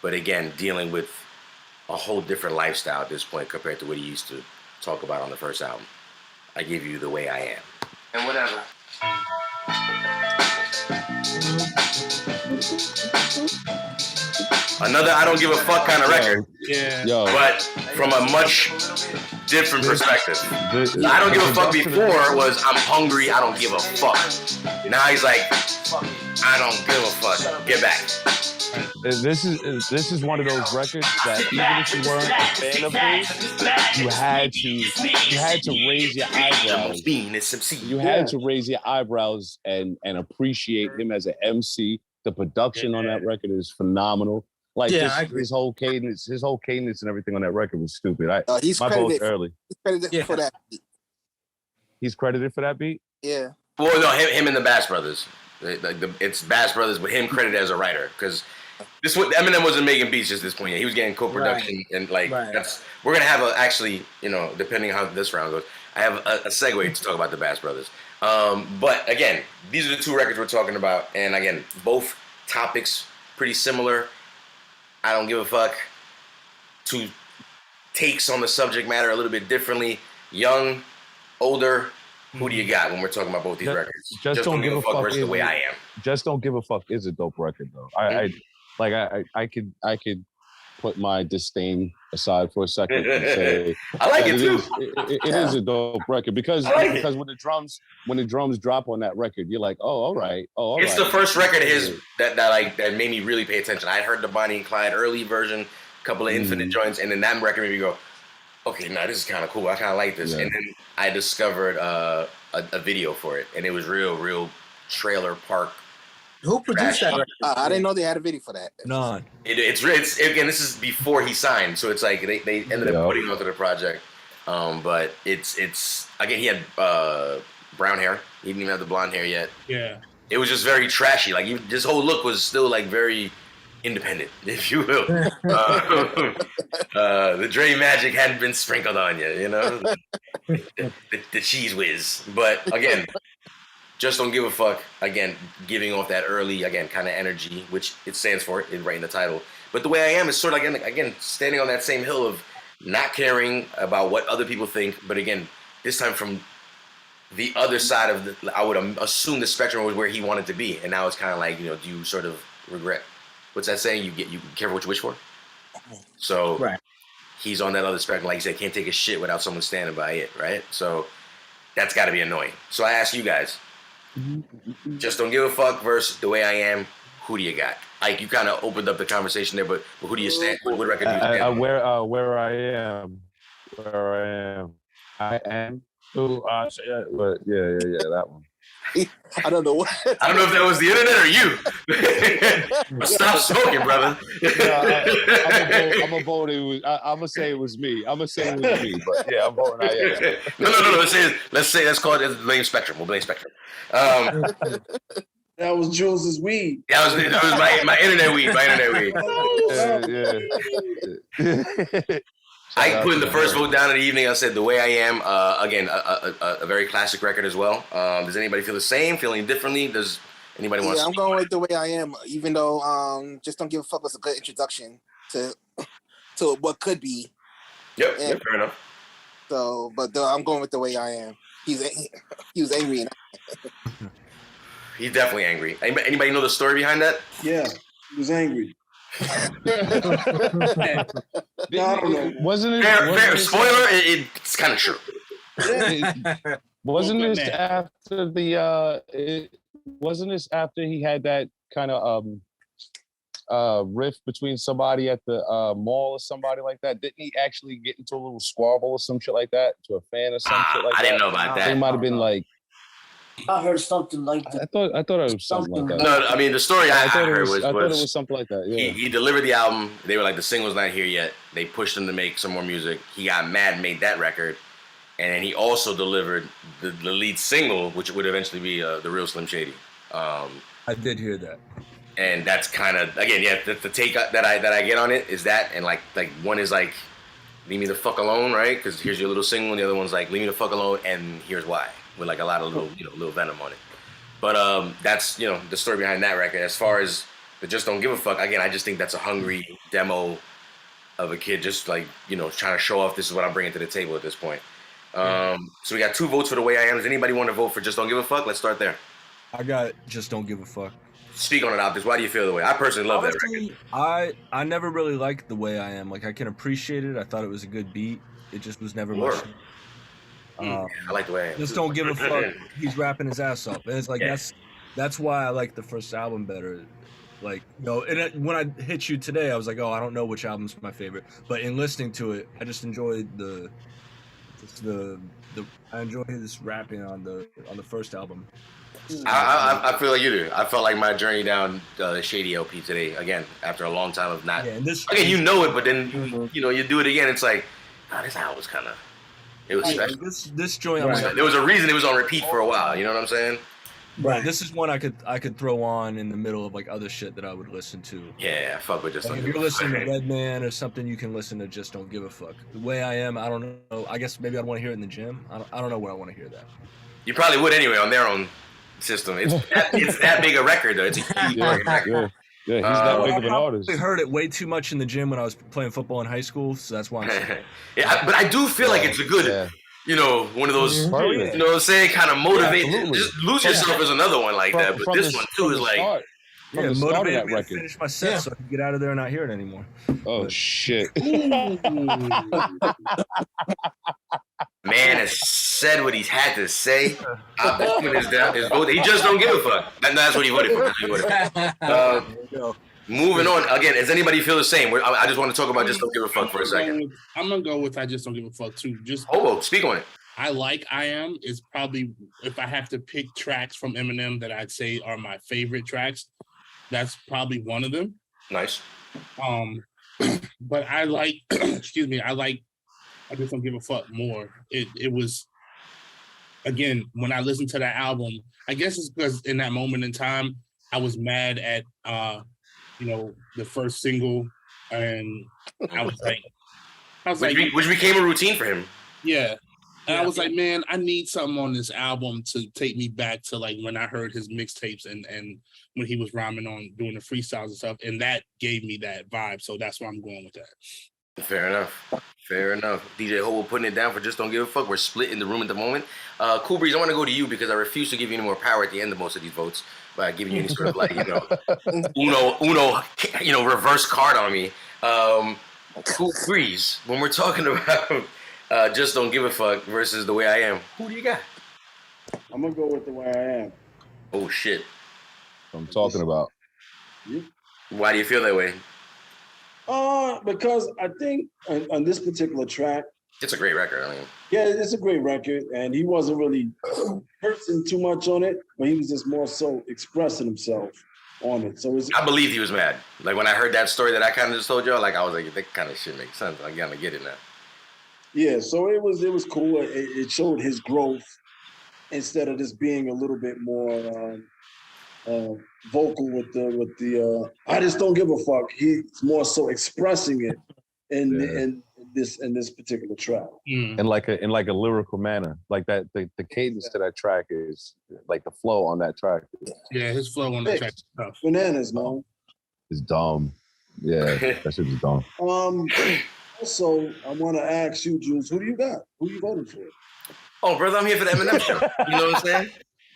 but again, dealing with a whole different lifestyle at this point compared to what he used to talk about on the first album. I give you The Way I Am. And whatever. Another I don't give a fuck kind of record, Yeah. Yo, but from a much different perspective. I don't give a fuck before was I'm hungry, I don't give a fuck. Now he's like, I don't give a fuck. Get back. this is one of those records that even if you weren't a fan of his, you had to raise your eyebrows. You had to raise your eyebrows and appreciate him as an MC. The production on that record is phenomenal. Like his whole cadence and everything on that record was stupid. He's My vote's credited. early. He's credited for that. He's credited for that beat? Yeah. Well, no, him and the Bass Brothers. It's Bass Brothers, but him credited as a writer because Eminem wasn't making beats just at this point. He was getting co-production and that's. We're gonna have actually, depending on how this round goes, I have a segue to talk about the Bass Brothers. But again, these are the two records we're talking about, and again, both topics pretty similar. I don't give a fuck. Two takes on the subject matter a little bit differently. Young, older. Who do you got when we're talking about both these records? Just Don't Give a Fuck versus The Way I Am. Just Don't Give a Fuck is a dope record though. I could put my disdain aside for a second and say I like it too. It is a dope record because when the drums drop on that record, you're like, oh, all right. It's the first record of his that made me really pay attention. I heard the Bonnie and Clyde early version, a couple of Infinite joints, and then that record made me go, okay, now this is kind of cool. I kind of like this. Yeah. And then I discovered a video for it, and it was real trailer park. Who produced that record? I didn't know they had a video for that. None. It's again, this is before he signed, so it's like they ended up putting him onto the project. But it's again, he had brown hair. He didn't even have the blonde hair yet. Yeah. It was just very trashy. Like his whole look was still like very independent, if you will. The Dre magic hadn't been sprinkled on you, the cheese whiz. But again, Just Don't Give a Fuck, again, giving off that early, again, kind of energy, which it stands for, right in the title. But The Way I Am is sort of, again, standing on that same hill of not caring about what other people think, but again, this time from the other side of I would assume the spectrum was where he wanted to be. And now it's kind of like, do you sort of regret, what's that saying? You be careful what you wish for? So he's on that other spectrum. Like you said, can't take a shit without someone standing by it, right? So that's got to be annoying. So I ask you guys, Just Don't Give a Fuck versus The Way I Am. Who do you got? Like, you kind of opened up the conversation there, but who do you stand? What record do you stand on? Where I am. I am. Who? But yeah, that one. I don't know what. I don't know if that was the internet or you. Stop smoking, brother. I'm a vote. I'm gonna say it was me. I'm gonna say it was me. But yeah, I'm voting. I am. No. Let's call it blame Spectrum. We'll blame Spectrum. That was Jules's weed. That was my internet weed. My internet weed. Yeah. I put in the first vote down in the evening. I said The Way I Am. Again, a very classic record as well. Does anybody feel the same? Feeling differently? Does anybody want to? Yeah, I'm going with The Way I Am. Even though Just Don't Give a Fuck was a good introduction to what could be. Yep, fair enough. So, but I'm going with The Way I Am. He was angry. He's definitely angry. Anybody know the story behind that? Yeah, he was angry. I don't know. Wasn't it? Fair spoiler. It's kind of true. Wasn't this after the? Wasn't this after he had that kind of rift between somebody at the mall or somebody like that? Didn't he actually get into a little squabble or some shit like that to a fan or some shit like that? I didn't know about that. It might have been like. I heard something like that. I thought it was something like that. No, I mean the story I heard was I thought it was something like that. Yeah. He delivered the album. They were like, the single's not here yet. They pushed him to make some more music. He got mad and made that record, and then he also delivered the lead single, which would eventually be The Real Slim Shady. I did hear that. And that's kind of, again, yeah, the take that I get on it is that, and like one is like, leave me the fuck alone, right? Because here's your little single, and the other one's like, leave me the fuck alone, and here's why, with like a lot of little venom on it. But that's the story behind that record. As far as the Just Don't Give a Fuck, again, I just think that's a hungry demo of a kid just like trying to show off, this is what I'm bringing to the table at this point. So we got 2 votes for The Way I Am. Does anybody want to vote for Just Don't Give a Fuck? Let's start there. I got Just Don't Give a Fuck. Speak on it, Optics. Why do you feel the way? I personally love that record. I never really liked The Way I Am. Like, I can appreciate it. I thought it was a good beat. It just was never much. I like The Way I Am. Just Don't Give a Fuck. He's rapping his ass off, and it's like that's why I like the first album better. Like, when I hit you today, I was like, oh, I don't know which album's my favorite, but in listening to it, I just enjoyed I enjoyed his rapping on the first album. I feel like you do. I felt like my journey down the Shady LP today again after a long time of not. Yeah, and this again, it, but then you do it again. It's like, this album was kind of. It was special. This joint. Right. There was a reason it was on repeat for a while. You know what I'm saying? Right. This is one I could throw on in the middle of like other shit that I would listen to. Yeah, fuck with Just Don't Give a Fuck. If you're listening to Redman or something, you can listen to Just Don't Give a Fuck. The Way I Am, I don't know. I guess maybe I'd want to hear it in the gym. I don't know where I want to hear that. You probably would anyway on their own system. It's that big a record though. It's a huge record. Yeah, he's that big of an artist. I heard it way too much in the gym when I was playing football in high school, so that's why I'm saying. But I do feel like it's a good, one of those, what I'm saying, kind of motivate. Just Lose Yourself is another one like that, but this one too is like. Motivated me to finish my set so I can get out of there and not hear it anymore. Oh, shit. Man has said what he's had to say. His vote. He just don't give a fuck. That's what he voted for. Moving on. Again, does anybody feel the same? I just want to talk about Just Don't Give a Fuck for a second. I'm going to go with I Just Don't Give a Fuck, too. Speak on it. I Like I Am is probably, if I have to pick tracks from Eminem that I'd say are my favorite tracks, that's probably one of them. Nice. But I like, I like I Just Don't Give a Fuck more. It was, again, when I listened to that album, I guess it's because in that moment in time, I was mad at, the first single, and I was like, which became a routine for him. Yeah. And I was like, man, I need something on this album to take me back to like when I heard his mixtapes and when he was rhyming on doing the freestyles and stuff. And that gave me that vibe. So that's why I'm going with that. Fair enough. DJ Hobo putting it down for Just Don't Give a Fuck. We're split in the room at the moment. Cool Breeze, I want to go to you because I refuse to give you any more power at the end of most of these votes by giving you any sort of like, Uno, reverse card on me. Cool Breeze. When we're talking about Just Don't Give a Fuck versus The Way I Am, who do you got? I'm gonna go with The Way I Am. Oh shit! I'm talking about. Why do you feel that way? Because I think on this particular track, it's a great record. I mean, yeah, it's a great record, and he wasn't really cursing too much on it, but he was just more so expressing himself on it. So I believed he was mad. Like when I heard that story that I kind of just told y'all, like I was like, that kind of shit makes sense. I gotta get it now. Yeah, so it was cool. It showed his growth instead of just being a little bit more vocal with the. I just don't give a fuck. He's more so expressing it in this particular track. In like a lyrical manner, like that the cadence to that track is like the flow on that track. Yeah, his flow on that track is tough. Bananas, man. It's dumb. Yeah, that shit is dumb. Also, I want to ask you, Jules, who do you got? Who you voting for? Oh, brother, I'm here for the EMINEM show. You know what I'm saying?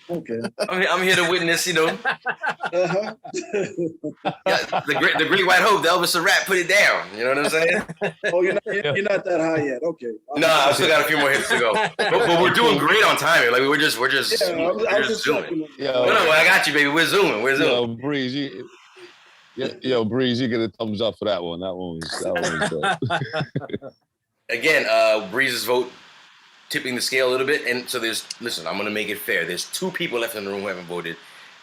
Okay. I'm here to witness, you know. Uh-huh. Yeah, the Great White Hope, the Elvis of rap, put it down. You know what I'm saying? Oh, you're not that high yet. Okay. No, I still got a few more hits to go. But we're doing great on timing. Like we're just I was just zooming. Yo, no, I got you, baby. We're zooming. Yo, Breeze, Breeze, you get a thumbs up for that one. That one was Again, Breeze's vote tipping the scale a little bit. And so listen, I'm going to make it fair. There's 2 people left in the room who haven't voted.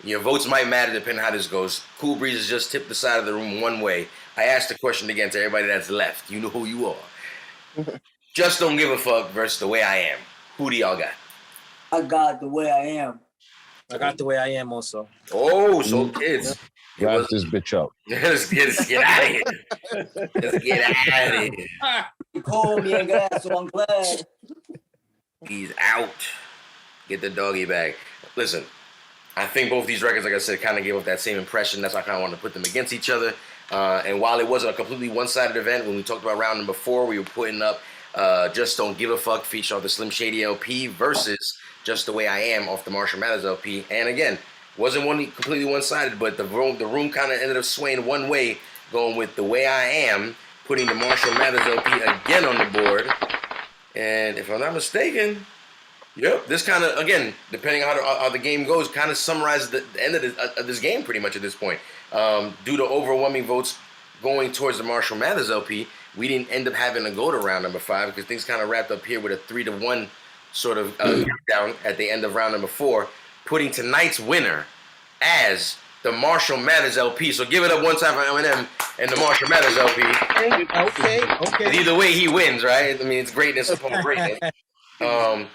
Your votes might matter depending on how this goes. Cool Breeze has just tipped the side of the room one way. I asked the question again to everybody that's left. You know who you are. Just Don't Give a Fuck versus The Way I Am. Who do y'all got? I got The Way I Am. I got The Way I Am also. Oh, so kids. wrap this bitch up. Let's get out of here. Let's get out of here. You called me, I got, so I'm glad. He's out. Get the doggy bag. Listen, I think both these records, like I said, kind of gave off that same impression. That's why I kind of wanted to put them against each other. And while it wasn't a completely one-sided event, when we talked about round number 4, we were putting up Just Don't Give a Fuck feature off the Slim Shady LP versus Just the Way I Am off the Marshall Mathers LP. And again, wasn't completely one-sided, but the room kind of ended up swaying one way, going with The Way I Am, putting the Marshall Mathers LP again on the board. And if I'm not mistaken, yep, this kind of, again, depending on how the game goes, kind of summarizes the end of this game pretty much at this point. Due to overwhelming votes going towards the Marshall Mathers LP, we didn't end up having to go to round number 5 because things kind of wrapped up here with a 3-1 sort of down at the end of round number 4, putting tonight's winner as the Marshall Mathers LP. So give it up one time for EMINEM and the Marshall Mathers LP. Okay. Either way, he wins, right? I mean, it's greatness upon greatness. I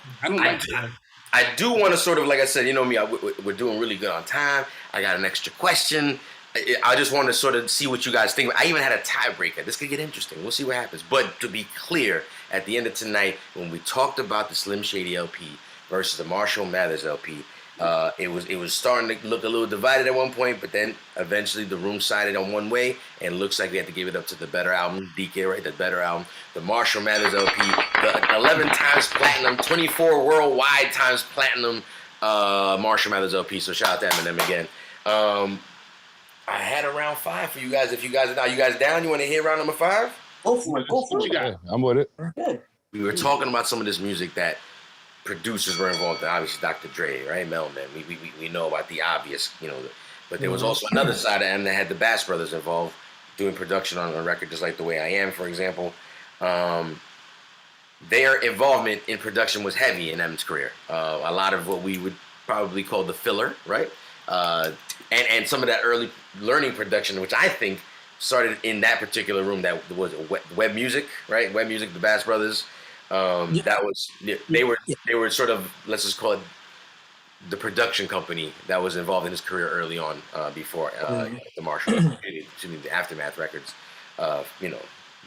do want to sort of, like I said, you know me, we're doing really good on time. I got an extra question. I just want to sort of see what you guys think. I even had a tiebreaker. This could get interesting. We'll see what happens. But to be clear, at the end of tonight, when we talked about the Slim Shady LP versus the Marshall Mathers LP, it was starting to look a little divided at one point, but then eventually the room sided on one way, and it looks like we had to give it up to the better album, DK, right? The better album, the Marshall Mathers LP, the 11 times platinum, 24 worldwide times platinum Marshall Mathers LP. So shout out to EMINEM again. I had a round 5 for you guys. If you guys are down? You want to hear round number 5? Go for it. Yeah, I'm with it. Good. We were talking about some of this music that producers were involved in. Obviously, Dr. Dre, right? Melman. We know about the obvious, you know. But there was also another side of M that had the Bass Brothers involved doing production on a record just like The Way I Am, for example. Their involvement in production was heavy in M's career. A lot of what we would probably call the filler, right? And some of that early learning production, which I think started in that particular room, that was Web Music, right? Web Music, the Bass Brothers. That was they were sort of, let's just call it, the production company that was involved in his career early on, before the Marshall, the Aftermath records,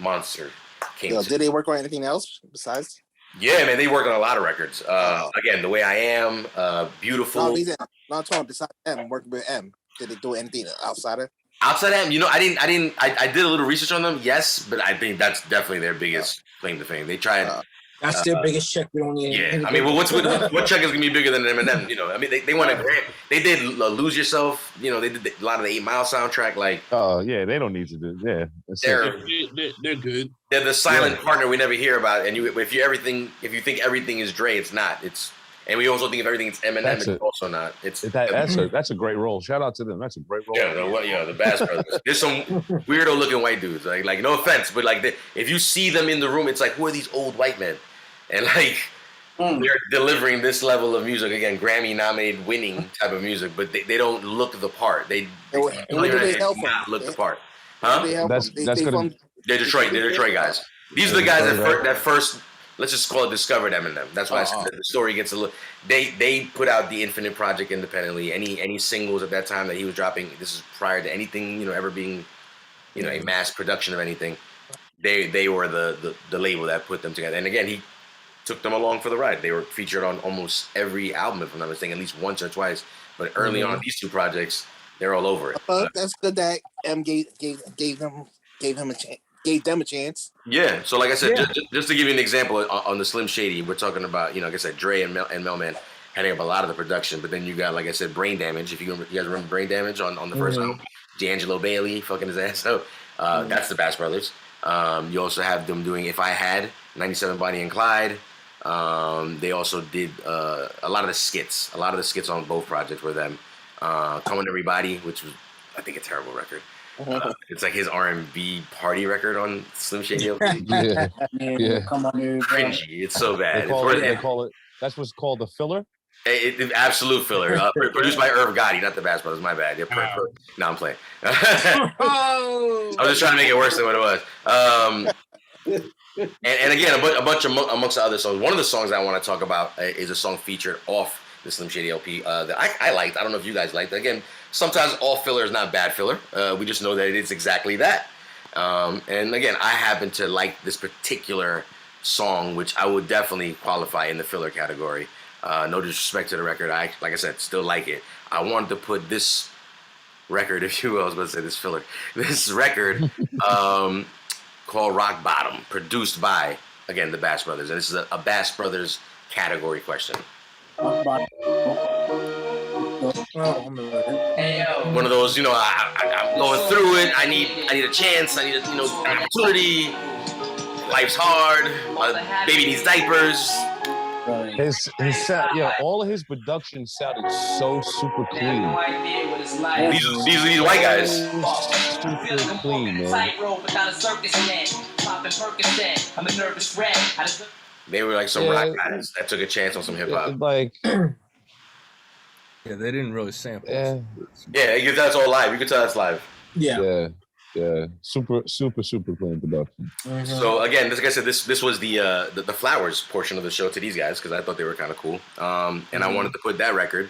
Monster came. Did they work on anything else besides? Yeah, man, they worked on a lot of records. Again, The Way I Am, Beautiful. No, I'm talking besides M, working with M. Did they do anything outside of? Outside of M, I did a little research on them, yes, but I think that's definitely their biggest claim to fame. They tried That's their biggest check. We don't need. Yeah, I mean, well, what check is gonna be bigger than Eminem? You know, I mean, they won a Grammy. They did Lose Yourself. You know, they did a lot of the 8 Mile soundtrack. Like, oh yeah, they don't need to do. Yeah, they're good. They're the silent partner we never hear about. And if you think everything is Dre, it's not. And we also think if everything is Eminem, it's also not. That's a great role. Shout out to them. That's a great role. Yeah, the Bass Brothers. There's some weirdo looking white dudes. Like no offense, but like if you see them in the room, it's like, who are these old white men? And like they're delivering this level of music again, Grammy nominated, winning type of music, but they don't look the part. They look the part. Huh? They're Detroit guys. These are the guys that first. Let's just call it discovered Eminem. That's why the story gets a little. They put out the Infinite Project independently. Any singles at that time that he was dropping. This is prior to anything ever being, a mass production of anything. They were the label that put them together. And again, he took them along for the ride. They were featured on almost every album, if I'm not mistaken, at least once or twice. But early on, these two projects, they're all over it. That's good that M gave them a chance. Yeah. So like I said, just to give you an example on the Slim Shady, we're talking about, like I said, Dre and Melman heading up a lot of the production. But then you got, like I said, Brain Damage. If you guys remember Brain Damage on the first album, D'Angelo Bailey fucking his ass. So that's the Bass Brothers. You also have them doing If I Had, 97 Bonnie and Clyde. They also did a lot of the skits. A lot of the skits on both projects were them. Come On Everybody, which was, I think, a terrible record. It's like his R&B party record on Slim Shady. Yeah. Come On Everybody. Cringy. It's so bad. They call it. That's what's called the filler. Absolute filler. Produced by Irv Gotti, not the Bass Brothers. My bad. No, I'm playing. I was just trying to make it worse than what it was. And again, a bunch of amongst the other songs. One of the songs I want to talk about is a song featured off the Slim Shady LP that I liked. I don't know if you guys liked. Again, sometimes all filler is not bad filler. We just know that it is exactly that. And again, I happen to like this particular song, which I would definitely qualify in the filler category. No disrespect to the record. Like I said, still like it. I wanted to put this record, if you will, I was going to say this filler, this record called Rock Bottom, produced by, again, the Bass Brothers. And this is a Bass Brothers category question. One of those, I'm going through it. I need a chance. I need an opportunity. Life's hard. My baby needs diapers. His all of his production sounded so super clean. These are white guys. Super clean, man. They were like some rock guys that took a chance on some hip hop. Like, yeah, they didn't really sample. Yeah, you can tell it's all live. You can tell it's live. Yeah. Super clean production. So again, like I said, this was the flowers portion of the show to these guys because I thought they were kind of cool. And I wanted to put that record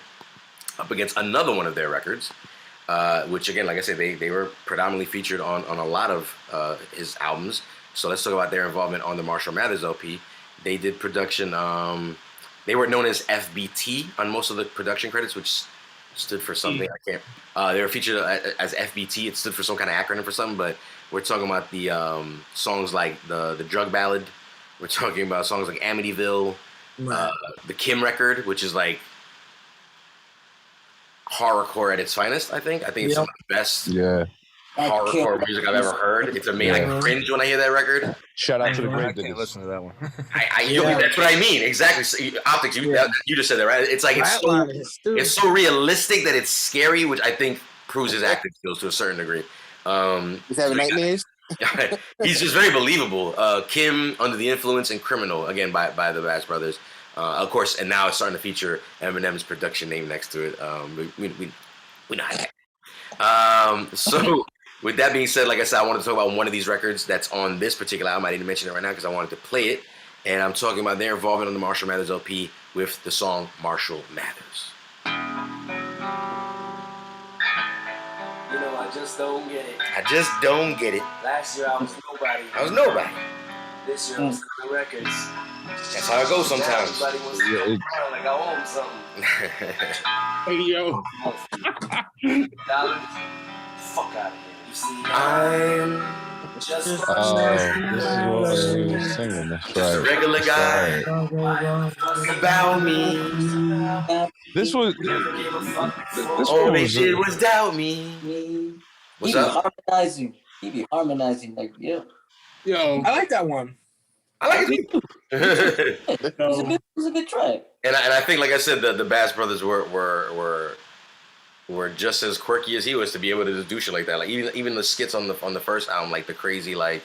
up against another one of their records, which again, like I said, they were predominantly featured on a lot of his albums. So let's talk about their involvement on the Marshall Mathers LP. They did production. They were known as FBT on most of the production credits, which stood for something. I can't. They were featured as FBT. It stood for some kind of acronym for something. But we're talking about the songs like the Drug Ballad. We're talking about songs like Amityville, the Kim record, which is like horrorcore at its finest. I think it's some of the best horrorcore music I've ever heard. It's amazing. I cringe when I hear that record. Shout out to the great. I can't listen to that one. That's what I mean. Exactly. Optics. You just said that, right? It's like it's so realistic that it's scary, which I think proves his acting skills to a certain degree. He's having nightmares. He's just very believable. Kim, Under the Influence, and Criminal, again by the Bass Brothers, of course. And now it's starting to feature Eminem's production name next to it. We know how that. So. With that being said, like I said, I wanted to talk about one of these records that's on this particular album. I didn't mention it right now because I wanted to play it. And I'm talking about their involvement on the Marshall Mathers LP with the song Marshall Mathers. I just don't get it. I just don't get it. Last year I was nobody. I was nobody. This year I'm selling records. That's how it goes sometimes. Everybody wants to go like I own something. Hey, yo. $1. Fuck out of here. You see, I'm Just This is what he was singing. That's Just a right. regular That's guy. right. Why fuss about me? This was Never gave a fuck this before. All one they was did was doubt me. He What's be up? harmonizing. He be harmonizing like yeah. Yo, I like that one. I like it too. It's a good track. And I think, like I said, the Bass Brothers were just as quirky as he was to be able to just do shit like that. Like even the skits on the first album, like the crazy like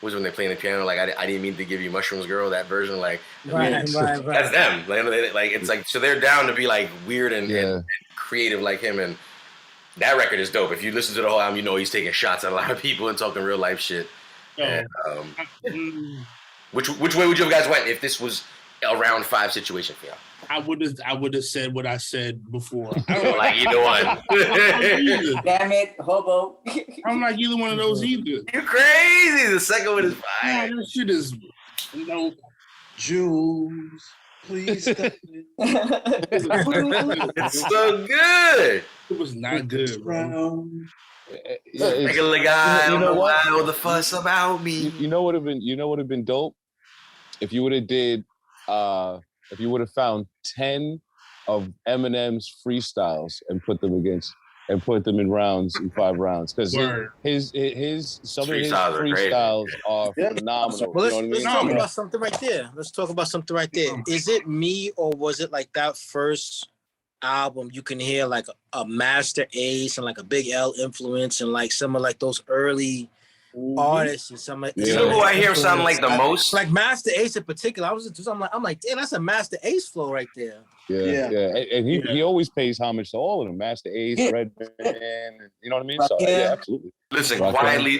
was when they playing the piano, like I didn't mean to give you mushrooms, girl. That version, like Right. that's them. Like it's like so they're down to be like weird and creative like him. And that record is dope. If you listen to the whole album, you know he's taking shots at a lot of people and talking real life shit. And, which way would you guys went if this was a round 5 situation for y'all? I would have said what I said before. I don't like either one. Damn it, hobo. I don't like either one of those either. You're crazy. The second one is fine. Yeah, that shit is, Jules, please stop it. It's so good. It was not good, bro. Regular guy. You know what? All the fuss about me. You know what would have been dope if you would have did if you would have found 10 of Eminem's freestyles and put them in rounds in 5 rounds because some of his freestyles are phenomenal. Well, you know let's what I talk mean? about something right there. Let's talk about something right there. Is it me or was it like that first album? You can hear like a Master Ace and like a Big L influence and like some of like those early artists and some. You know who I hear sound like the most? Like Master Ace in particular. I'm like, damn, that's a Master Ace flow right there. Yeah. And he always pays homage to all of them. Master Ace, Redman, you know what I mean? So yeah, absolutely. Listen,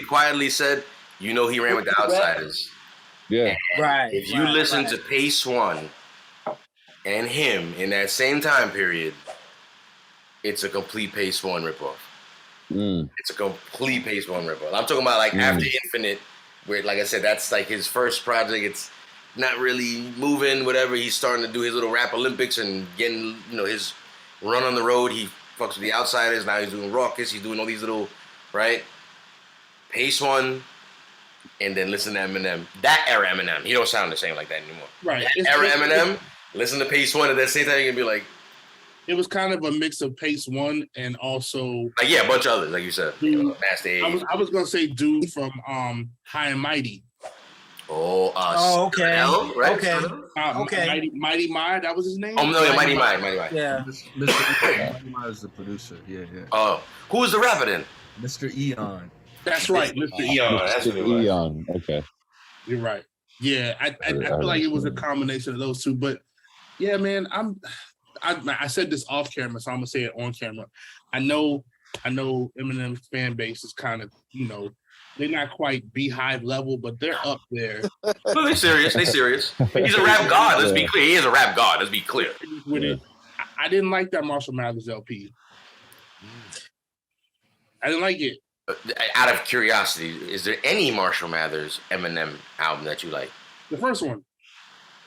quietly said, you know he ran with the Outsiders. Yeah. Right. If you listen to Pace One and him in that same time period, it's a complete Pace One ripoff. It's a complete Pace One ripoff. I'm talking about like after Infinite, where like I said, that's like his first project. It's not really moving, whatever. He's starting to do his little rap Olympics and getting, his run on the road. He fucks with the Outsiders. Now he's doing Raucous. He's doing all these little, right? Pace One, and then listen to Eminem. That era Eminem. He don't sound the same like that anymore. Right. That era Eminem, listen to Pace One, and at the same time you're going to be like, it was kind of a mix of Pace One and also a bunch of others, like you said. Master Ace. I was gonna say dude from High and Mighty. Okay. Right? Okay. Mighty Mai, that was his name? Oh, no, Mighty Mai. Yeah. Mr. Mai is the producer. Yeah. Oh. Who was the rapper then? Mr. Eon. That's right, Mr. Eon. That's Mr. Eon. Okay. You're right. Yeah, I feel like it was a combination of those two. But yeah, man, I said this off camera, so I'm gonna say it on camera. I know Eminem's fan base is kind of, they're not quite Beehive level, but they're up there. No, they're serious. He's a rap god. Let's be clear. He is a rap god. Let's be clear. With it, I didn't like that Marshall Mathers LP. I didn't like it. Out of curiosity, is there any Marshall Mathers Eminem album that you like? The first one.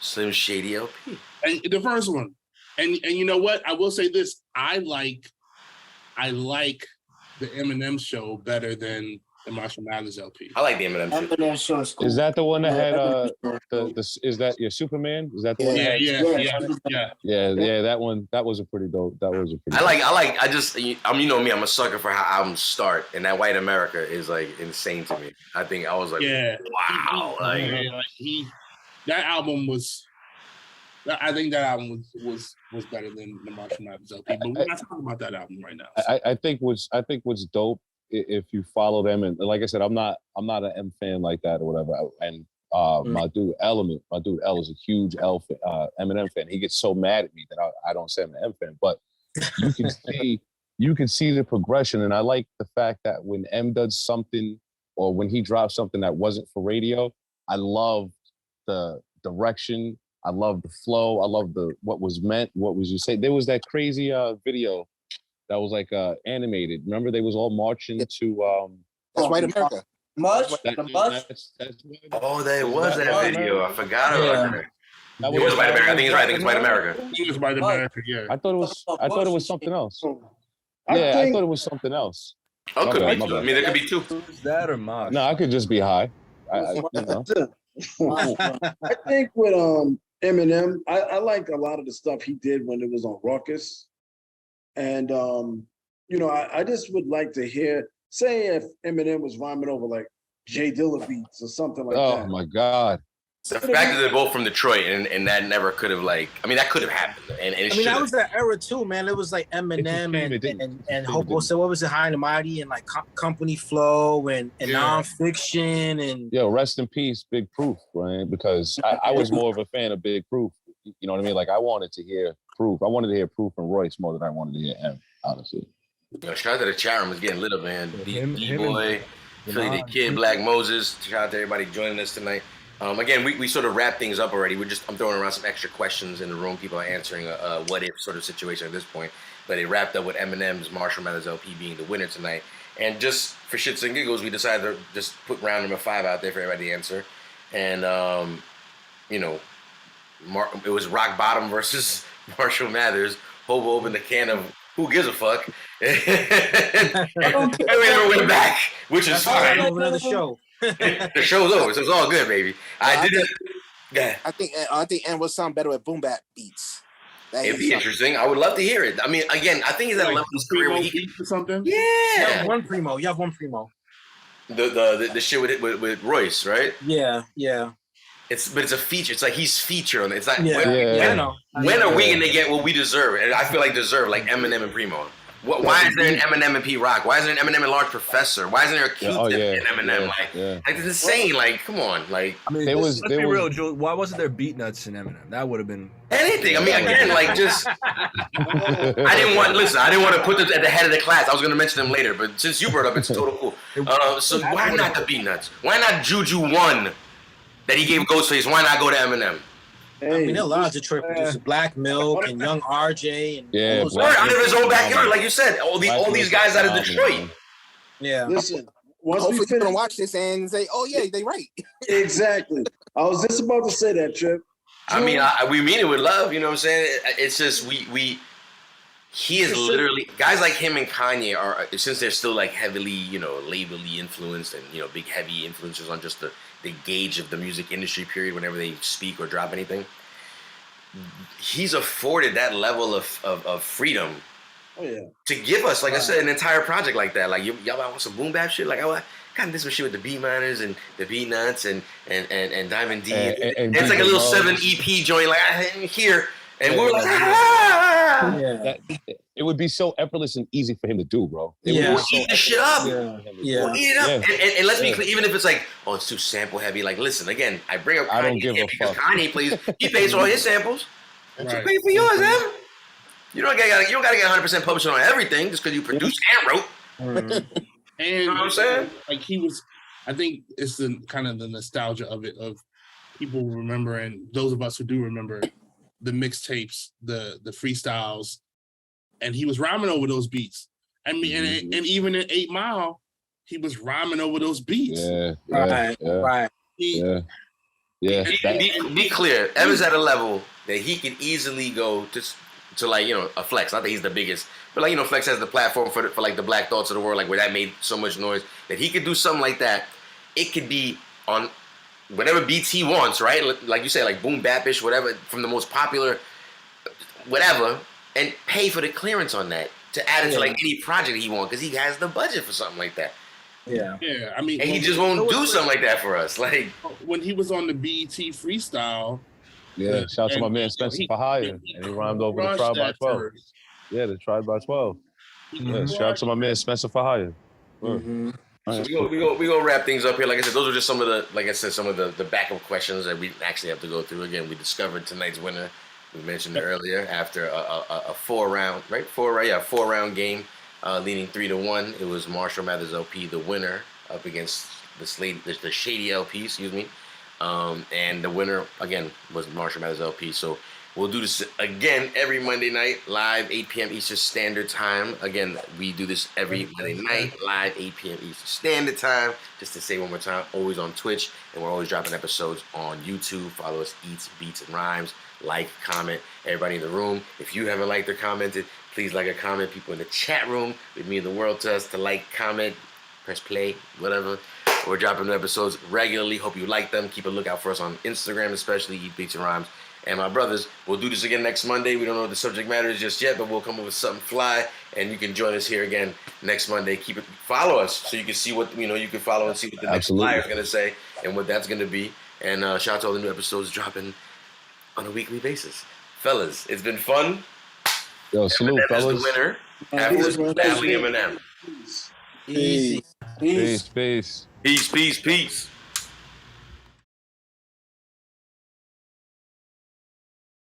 Slim Shady LP. And the first one. And you know what? I will say this. I like the Eminem show better than the Marshall Mathers LP. I like the Eminem show. Is cool. Is that the one that had is that your Superman? Is that the one? Yeah. That one. That was a pretty dope. I'm you know me. I'm a sucker for how albums start, and that White America is like insane to me. I think I was like, wow, that album was. I think that album was better than the Marshall Mathers LP, but we're not talking about that album right now. So. I think what's dope if you follow them, and like I said, I'm not an M fan like that or whatever. And my dude L is a huge Eminem fan. He gets so mad at me that I don't say I'm an M fan, but you can see the progression, and I like the fact that when M does something or when he drops something that wasn't for radio, I love the direction. I love the flow. I love what was meant. What was you say? There was that crazy video that was like animated. Remember, they was all marching to. That's White America. March. Oh, there was that video. I forgot about it. That it was White America. I think he's right. I think it's White America. It was White America. Yeah. I thought it was something else. I thought it was something else. Oh, could My be two. bad. I mean, there could be two. Who's that or Mosh? No, I could just be high. I think with Eminem, I like a lot of the stuff he did when it was on Ruckus. And I just would like to hear, say if Eminem was rhyming over like Jay Dilla beats or something like that. Oh my God. The fact that they're both from Detroit and that never could have that could have happened. And it that was that era too, man. It was like Eminem and Hobo. So what was it, High and Mighty and like Company Flow and Nonfiction and rest in peace, Big Proof, right? Because I was more of a fan of Big Proof. You know what I mean? Like I wanted to hear Proof. I wanted to hear Proof and Royce more than I wanted to hear him, honestly. Shout out to the chat room. It's getting lit up, man. Him D-Boy, Philly the Kid, Black Moses. Shout out to everybody joining us tonight. Again, we sort of wrapped things up already. I'm throwing around some extra questions in the room. People are answering a what if sort of situation at this point. But it wrapped up with Eminem's Marshall Mathers LP being the winner tonight. And just for shits and giggles, we decided to just put round number 5 out there for everybody to answer. And it was Rock Bottom versus Marshall Mathers. Hobo opened a can of who gives a fuck. And we never went back, which is fine. Another show. The show's over, so it's all good, baby. I think N was sound better with boom bap beats. It'd be interesting. I would love to hear it. I mean, again, I think he's at a level of his career where he can or something. Yeah. You have one primo. The shit with Royce, right? Yeah. But it's a feature. It's like he's featured on it. It's like when are we gonna get what we deserve? And I feel like like Eminem and Primo. Why is there an Eminem and P Rock? Why isn't there an Eminem and Large Professor? Why isn't there a Q-Tip in Eminem? Like it's insane. Like, come on. Like, I mean, let's be real, Joe. Why wasn't there Beat Nuts in Eminem? That would have been anything. I mean, again, like just. I didn't want to put them at the head of the class. I was going to mention them later, but since you brought up, it's total cool. So why not the Beat Nuts? Why not Juju 1 that he gave Ghostface? Why not go to Eminem? I mean, there are a lot of Detroit producers, Black Milk and Young RJ, and out of his own backyard, like you said, all these guys out of Detroit. Yeah. Listen, hopefully you're gonna watch this and say, "Oh yeah, they right." Exactly. I was just about to say that, Trip. I mean, we mean it with love. You know what I'm saying? It's just he is literally guys like him and Kanye are, since they're still like heavily labelly influenced and big heavy influencers on just the gauge of the music industry period whenever they speak or drop anything. He's afforded that level of freedom to give us, like I said, an entire project like that. Like y'all want some boom bap shit? Like I kind of did some shit with the B Miners and the B Nuts and Diamond D. And it's like a little 7 EP joint like I didn't hear. And we were like, it would be so effortless and easy for him to do, bro. We'll eat the shit up. We'll eat it up. And let's be clear, even if it's like, oh, it's too sample heavy. Like, listen, again, I bring up Kanye. I don't give a fuck. Kanye he pays for all his samples. So pay for yours, man. You don't gotta get 100% publishing on everything just because you produced and wrote. And you know what I'm saying? Like I think it's the kind of the nostalgia of it, of people remembering, those of us who do remember the mixtapes, the freestyles, and he was rhyming over those beats. I mean, and even in 8 Mile, he was rhyming over those beats. Right. Be clear. Evan's at a level that he could easily go to like a Flex. Not that he's the biggest, but like Flex has the platform for like the Black Thoughts of the world, like where that made so much noise that he could do something like that. It could be on whatever beats he wants, right? Like you say, like boom bapish, whatever, from the most popular, whatever, and pay for the clearance on that to add it to like any project he wants because he has the budget for something like that. Yeah. I mean, and he just won't do something like that for us. Like when he was on the BET freestyle. Yeah, shout out to my man Spencer for Hire, and he rhymed over the Tribe by 12. Yeah, the Tribe by 12. Yeah, shout out to my man Spencer for Hire. So we go wrap things up here. Like I said, those are just some of the backup questions that we actually have to go through. Again, we discovered tonight's winner. We mentioned it earlier after a 4-round game, leading 3-1. It was Marshall Mathers LP, the winner, up against the Shady LP, excuse me. And the winner again was Marshall Mathers LP. So We'll do this again every Monday night, live 8 p.m. Eastern Standard Time. Again, we do this every Monday night, live 8 p.m. Eastern Standard Time. Just to say one more time, always on Twitch, and we're always dropping episodes on YouTube. Follow us, Eats, Beats, and Rhymes. Like, comment, everybody in the room. If you haven't liked or commented, please like or comment. People in the chat room, it means the world to us to like, comment, press play, whatever. We're dropping episodes regularly. Hope you like them. Keep a lookout for us on Instagram, especially Eat Beats and Rhymes. And my brothers, we'll do this again next Monday. We don't know what the subject matter is just yet, but we'll come up with something fly, and you can join us here again next Monday. Follow us so you can see what you can follow and see what the next flyer is gonna say and what that's gonna be. And shout out to all the new episodes dropping on a weekly basis, fellas. It's been fun. Yo, salute, Eminem fellas. is the winner after battling Eminem. Easy. Peace, peace. Peace, peace, peace.